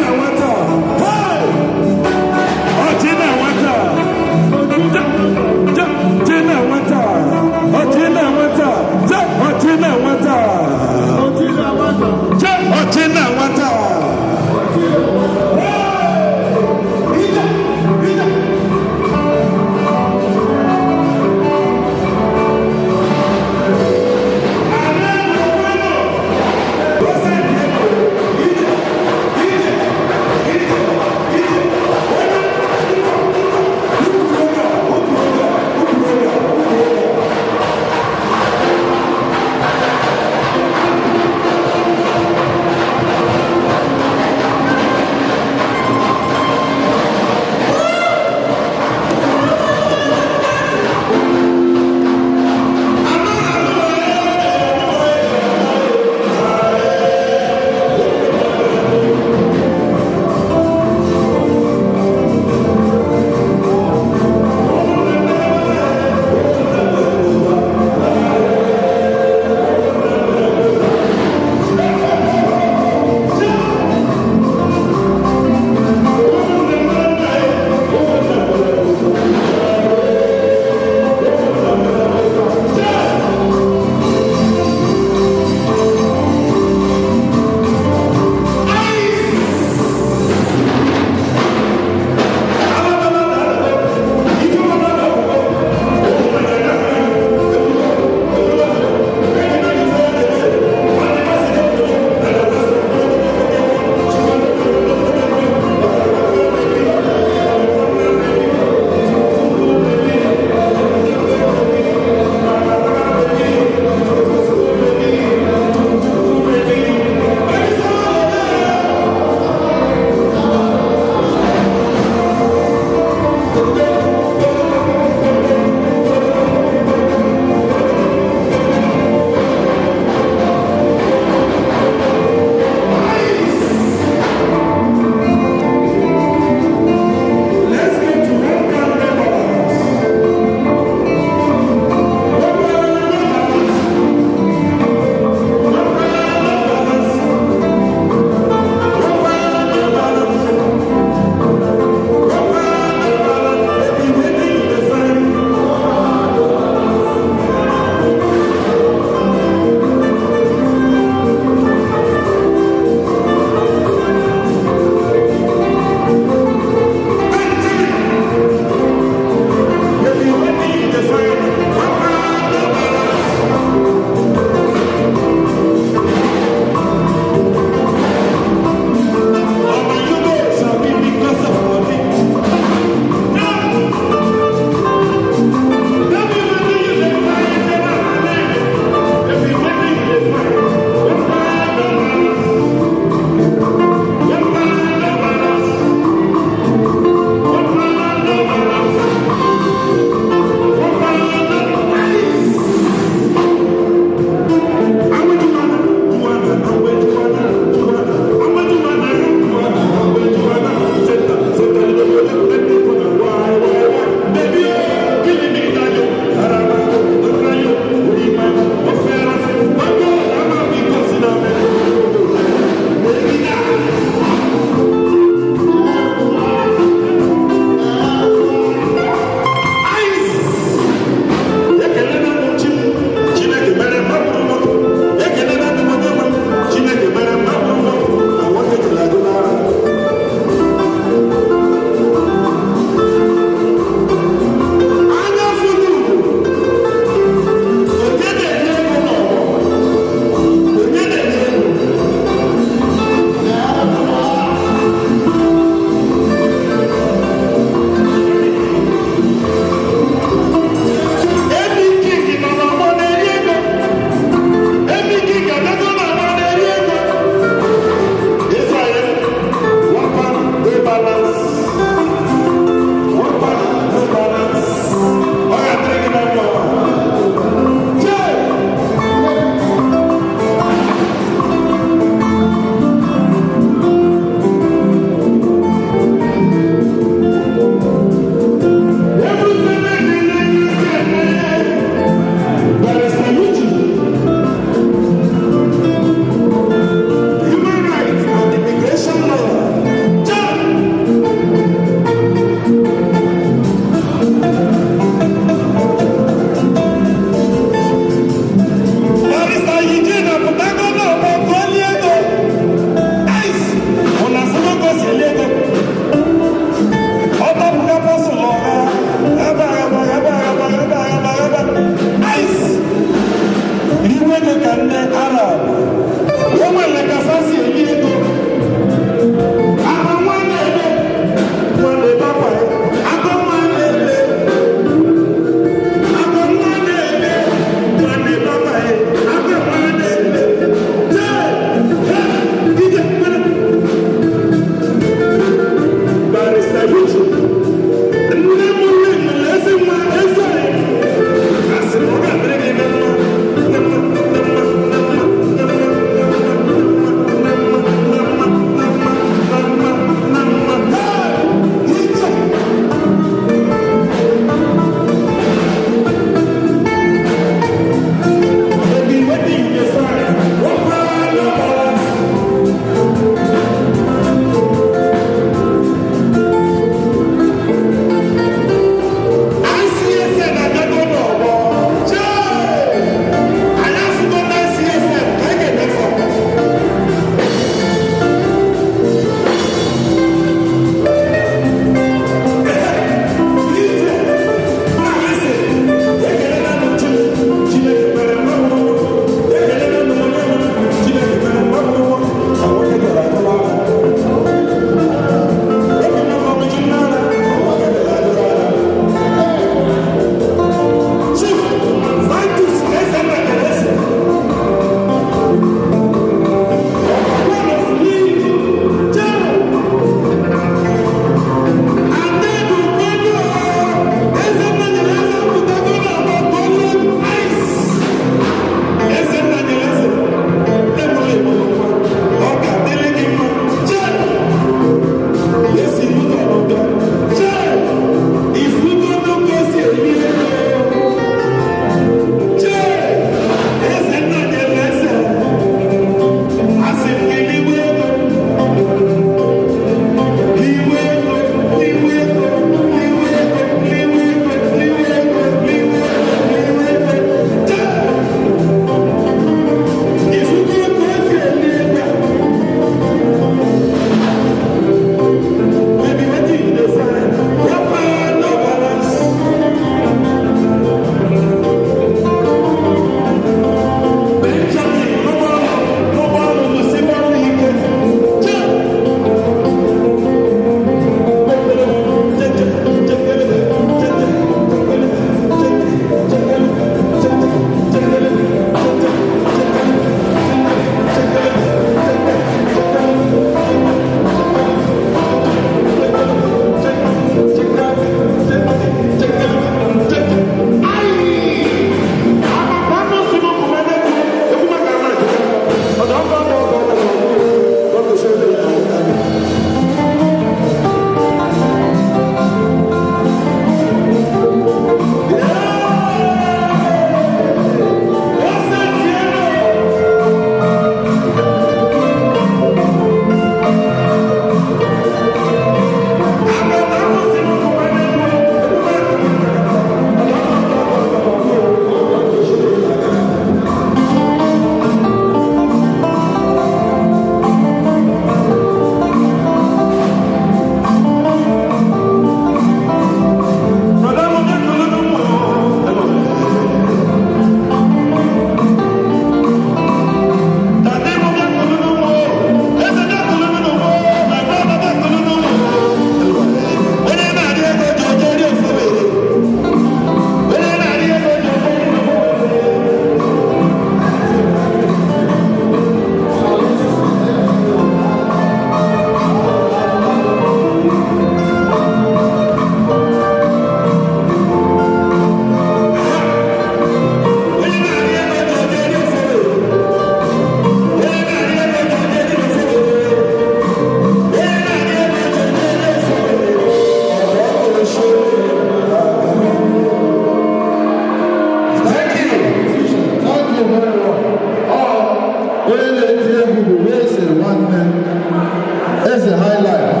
the High Life,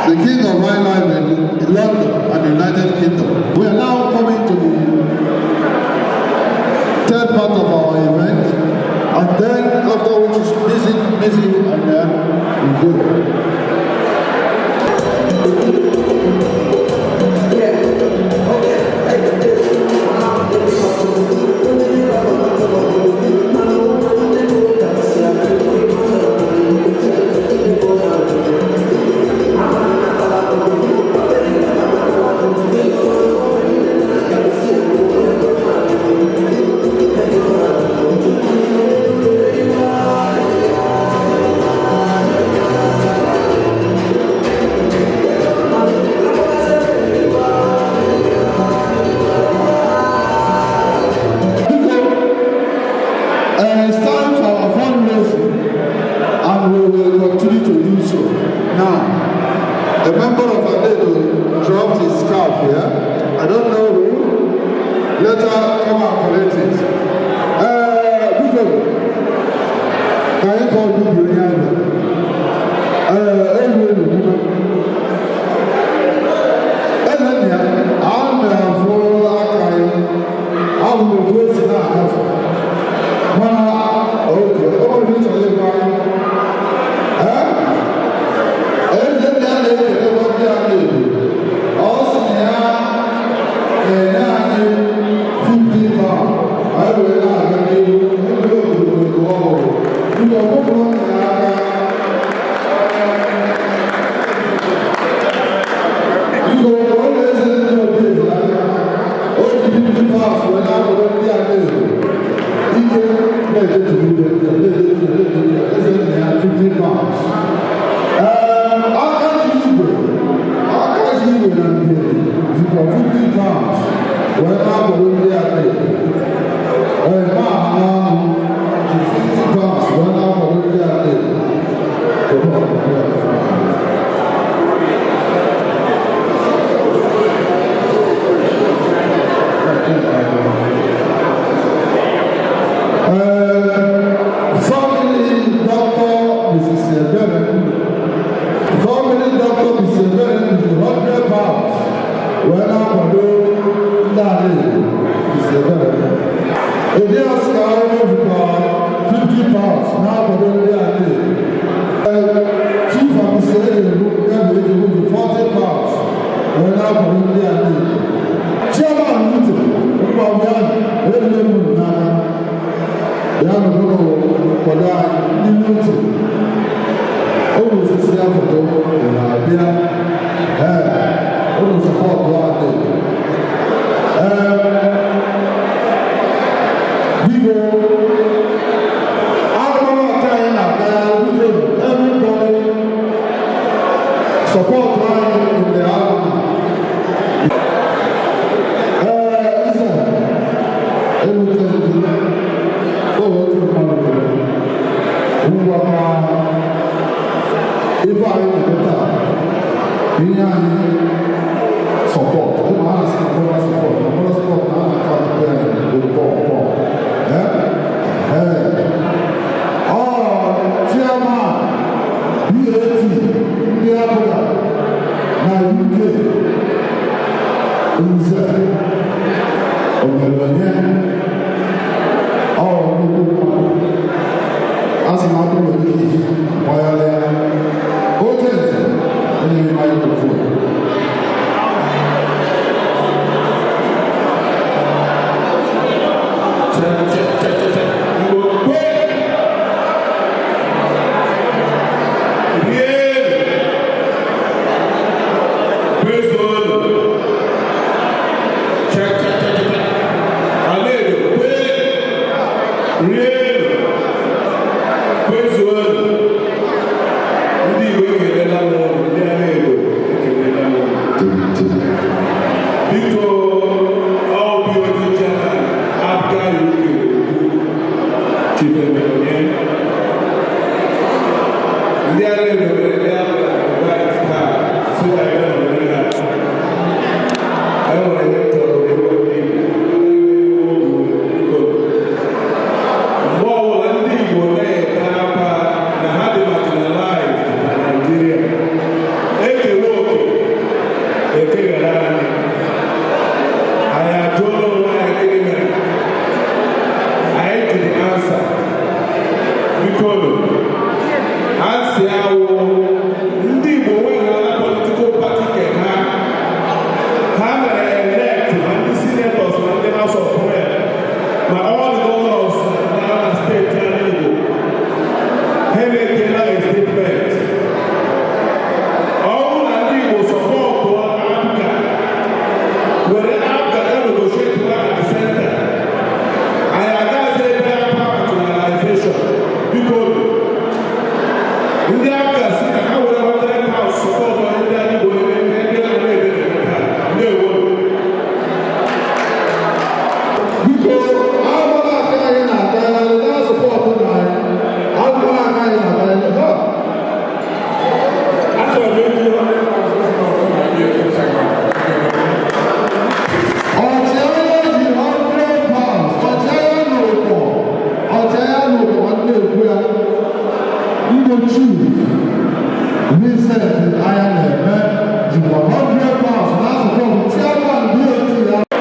the King of High Life in London and the United Kingdom. We are now coming to the third part of our event, and then after which is busy, and then we go. It's time for our fundraising, and we will continue to do so. Now, a member of Anedo dropped his scarf here. I don't know who. Let her come and collect it. People, can you call me Brianna? Check.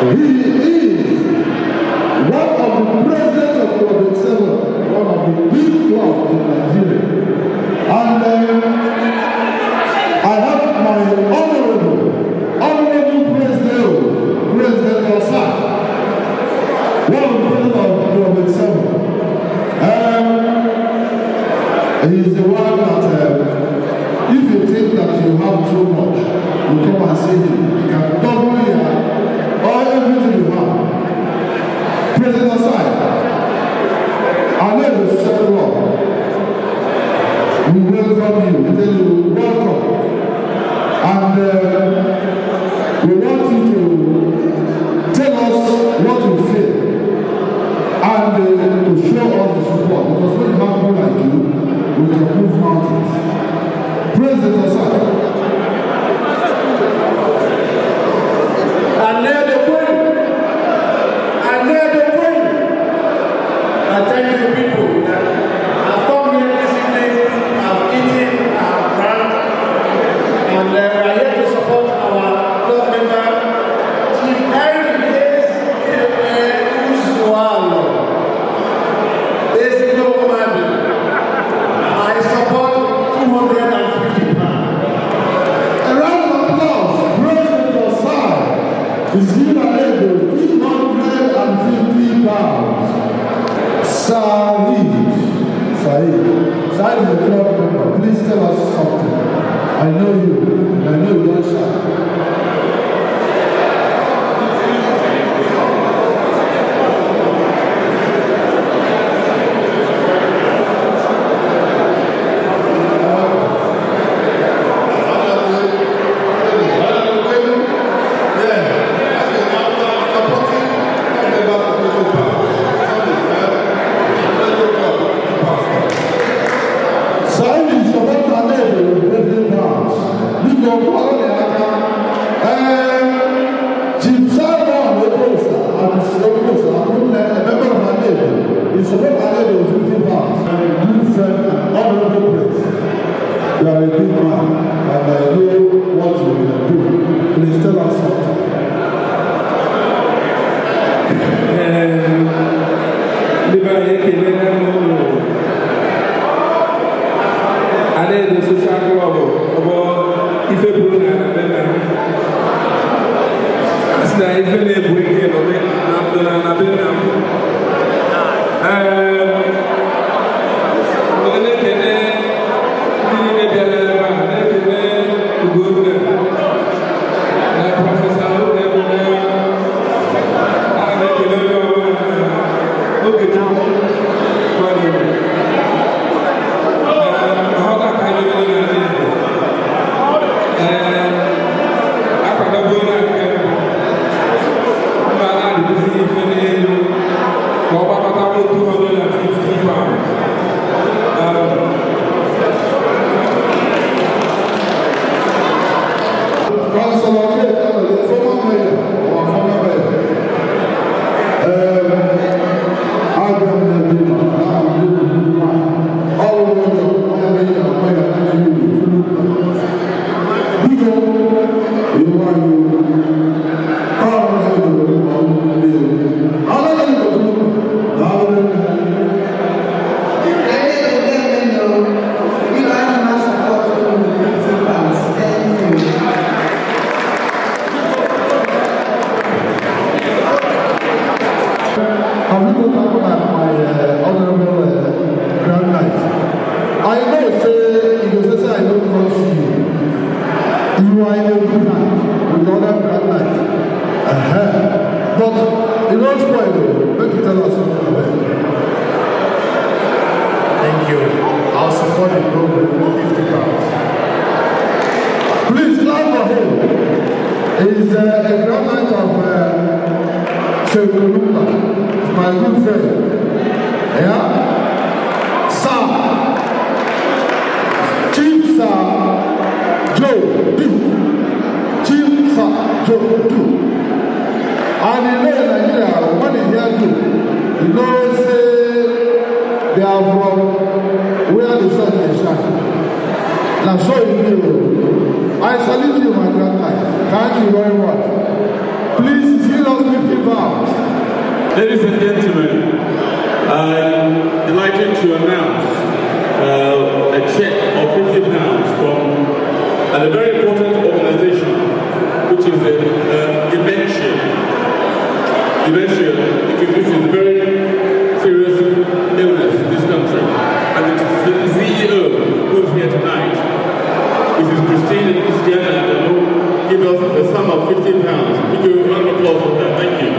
He is one of the presidents of Club 7, one of the big clubs in Nigeria. And I have my honorable President Osai, one of the presidents of Club 7. He's the one that, if you think that you have too much, you come and see him. He can double here or everything you have. President Osai, our name is Social Law. We welcome you. We tell you welcome. And we want you to tell us what you feel and to show us the support. Because when you have people like you, we can move mountains. President Osai. I thank you people that have come here this evening, have eaten, have drank, and we are here to support our club member, Chief Henry Usualo. There is no money. I support £250. A round of applause. President Osai is given £350. Saeed is a club member. Please tell us something. I know you, and I know you don't shout. You are a big man, and I know what you can do. Please tell us something. The social club about if a blue and a better. As I even a break of it, I'm done and I've been I salute you, my grand knight. Thank you very much. Please, seriously, Ladies and gentlemen, I'm delighted to announce a check of £50 from a very important organization, which is Dementia, which is a very serious illness in this country. And the CEO who is here tonight, Mrs. Christiana, will give us a sum of £50. We give a round of applause for her. Thank you.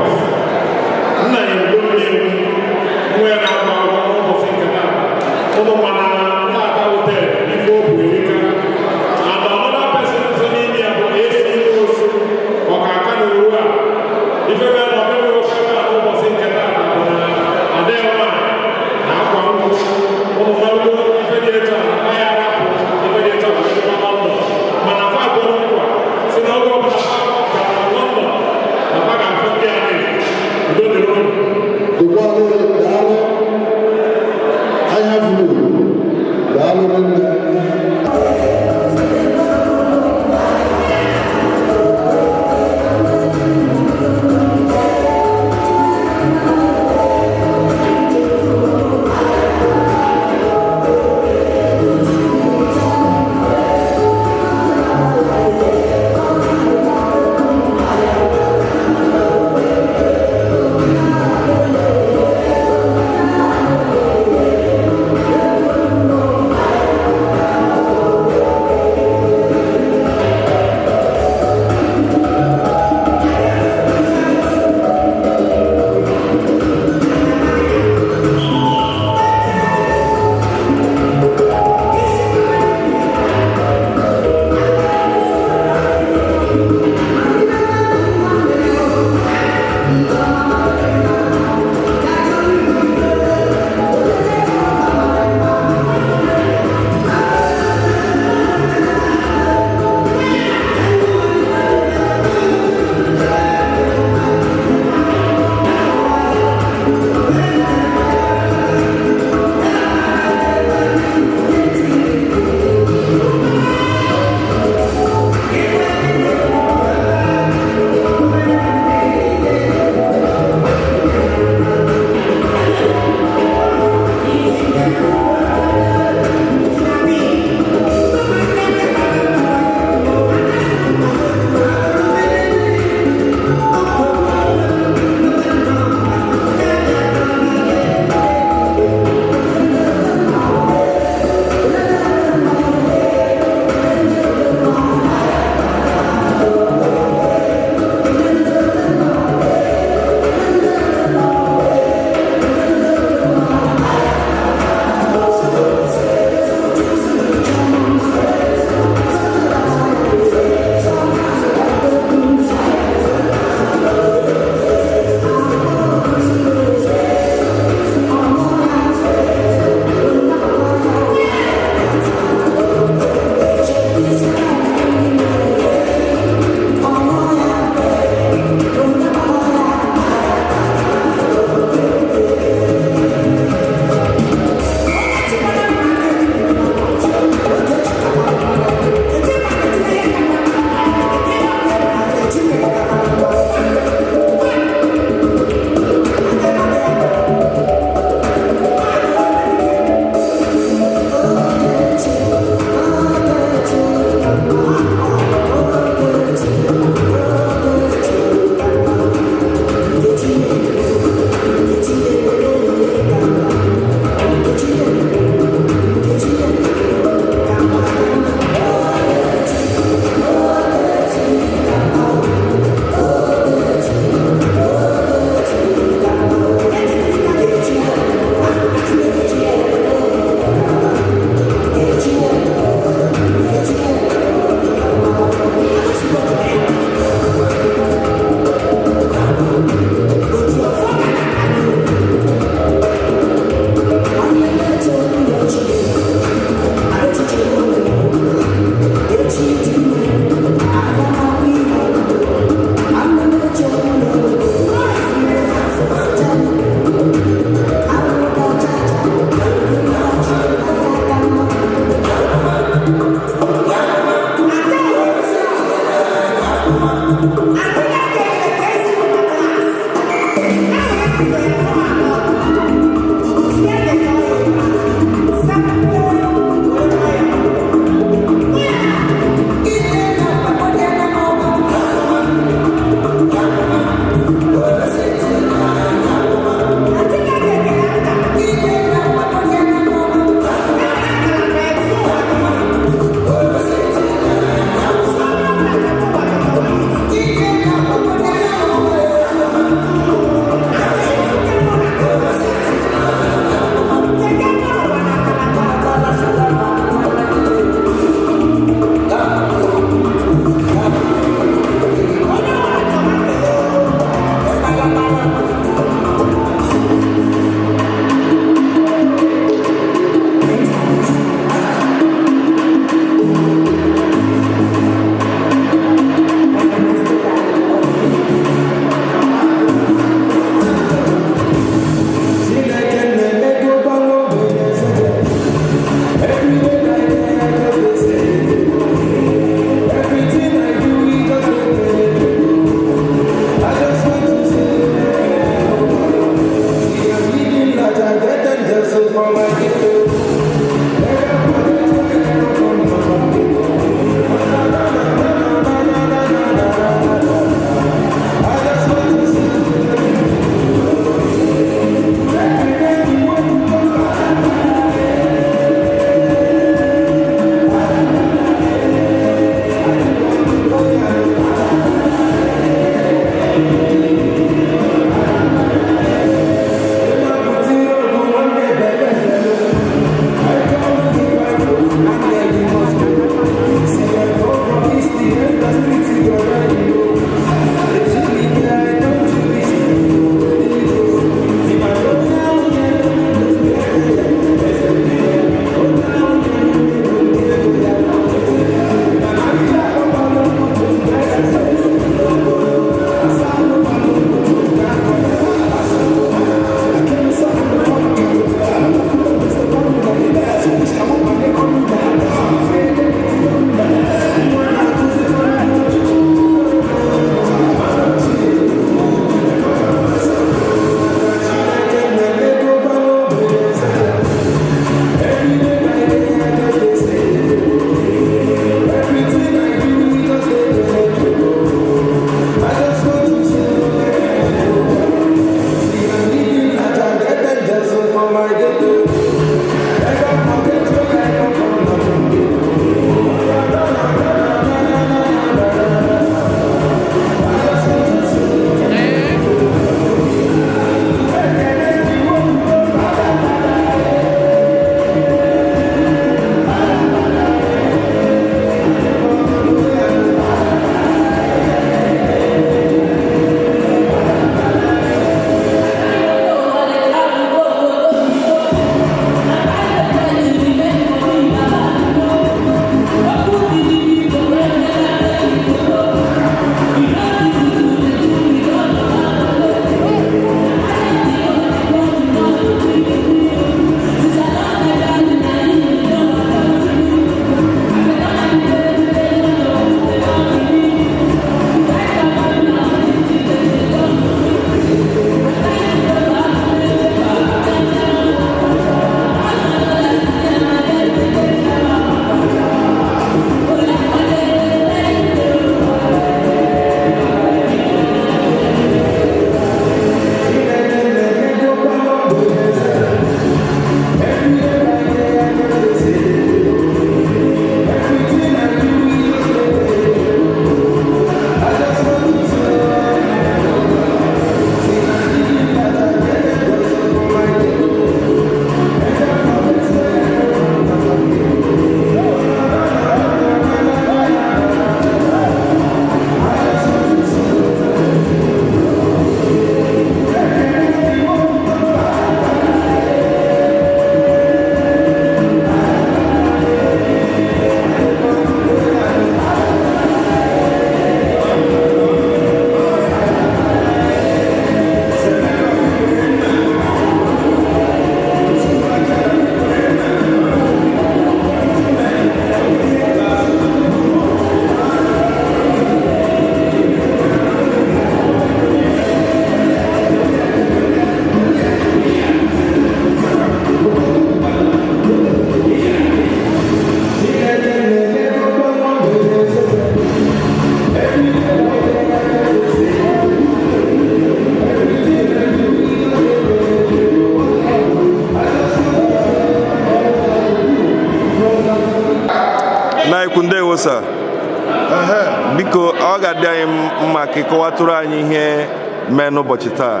ga-adị anyị mma ka ịkọwatụrụ anyị ihe mee n'ụbọchị taa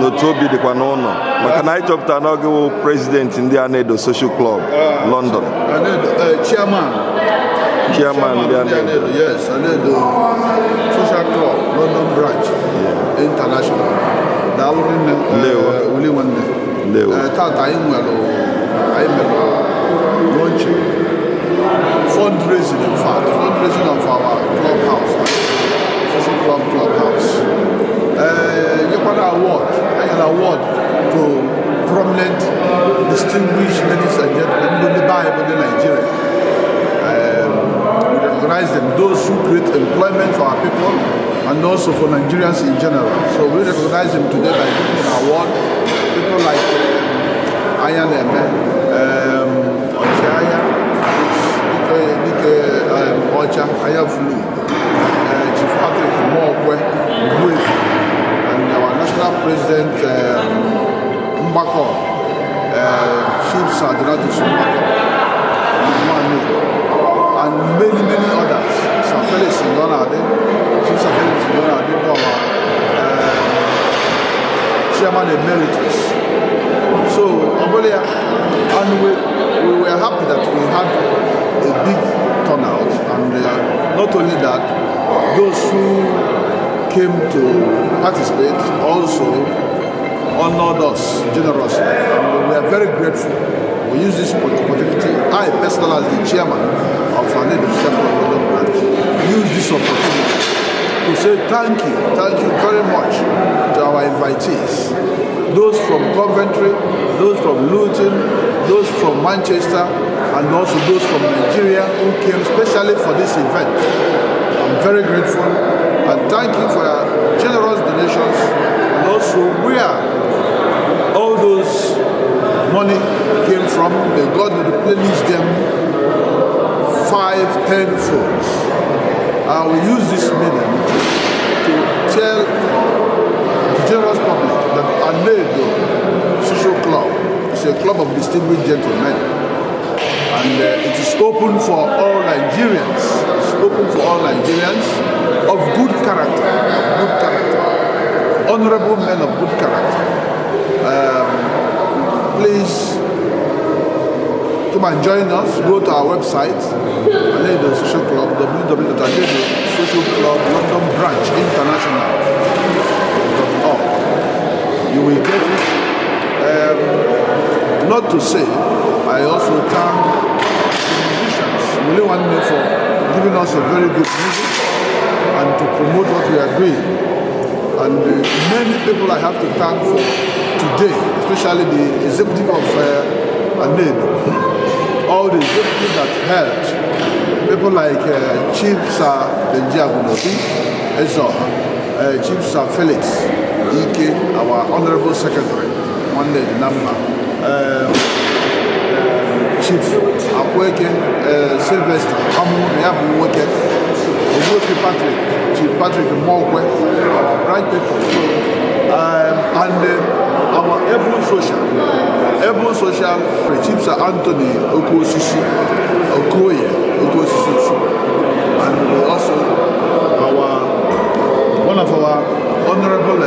n'otu obi dịkwa n'ụlọ maka na anyị chọpụtara na ọ gị president ndị Anedo Social Club London. Chairman ndị Anedo. Yes, Anedo Social Club London branch international. Daalụ nne. Uli nwanne. Tata anyị mere launching fundraising, in fact, fundraising of our clubhouse, Social Club Clubhouse. You got an award to prominent, distinguished ladies and gentlemen in the Bible in Nigeria. We recognize them, those who create employment for our people and also for Nigerians in general. So we recognize them today by giving an award. People like Ayan Eme, Ochiaya, Ocha, Ayaflu, Chief Patrick Mwokwe, and our national president, Mbako, Chief Sadratus Mbako, and many others. Sir Felix Ndonade, Chief Sir Felix Ndonade, Chairman Emeritus. So, and we were happy that we had a big turnout, and not only that, those who came to participate also honored us generously, and we are very grateful. We use this opportunity, I personally as the chairman of Anedo Social Club branch, use this opportunity to say thank you very much to our invitees, those from Coventry, those from Luton, those from Manchester, and also those from Nigeria who came specially for this event. I'm very grateful and thank you for your generous donations and also where all those money came from. May God replenish them 5-10 folds. I will use this medium to tell the generous public that Anedo Social Club is a club of distinguished gentlemen, and it is open for all Nigerians. It's open for all Nigerians of good character, honorable men of good character. Please come and join us. Go to our website, Anedo Social Club, www.anedosocialclub London Branch International.org. You will get it. Not to say, I also thank the musicians, really want me for giving us a very good music and to promote what we are doing. And many people I have to thank for today, especially the executive of Anedo, all the executives that helped, people like Chief Sir Benji Abunobi, Chief Sir Felix Ike, our Honorable Secretary, one day the number, Chief Akweke Sylvester, Chief Patrick Mwokwe, our bright people, and our Ebon Social, Chief Sir Anthony Okosisi, and also one of our honorable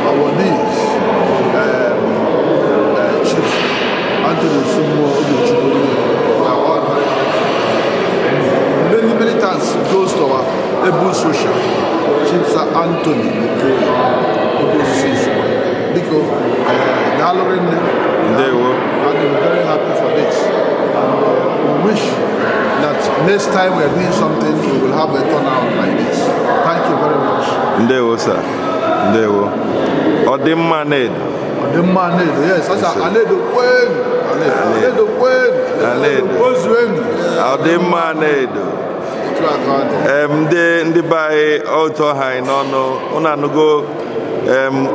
awardees, Chief Anthony Sumo Odochukwu. Many thanks goes to our Ebon Social, Chief Sir Anthony Okosisi. Because I'm very happy for this. And we wish that next time we are doing something, we will have a turnout like this. Thank you very much. Ndewo, sir. Ndewo. Odimma Anedo. Odimma Anedo, yes. That's Anedo Kwen. Anedo Kwen. Anedo Ozwen. Odimma Anedo. Ndị bai auto hai nono unanugo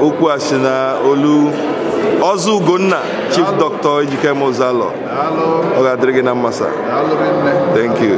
okwu asina olu Ozu Ugonna, Chief Doctor Ejike Mozalo. Hello. Thank you.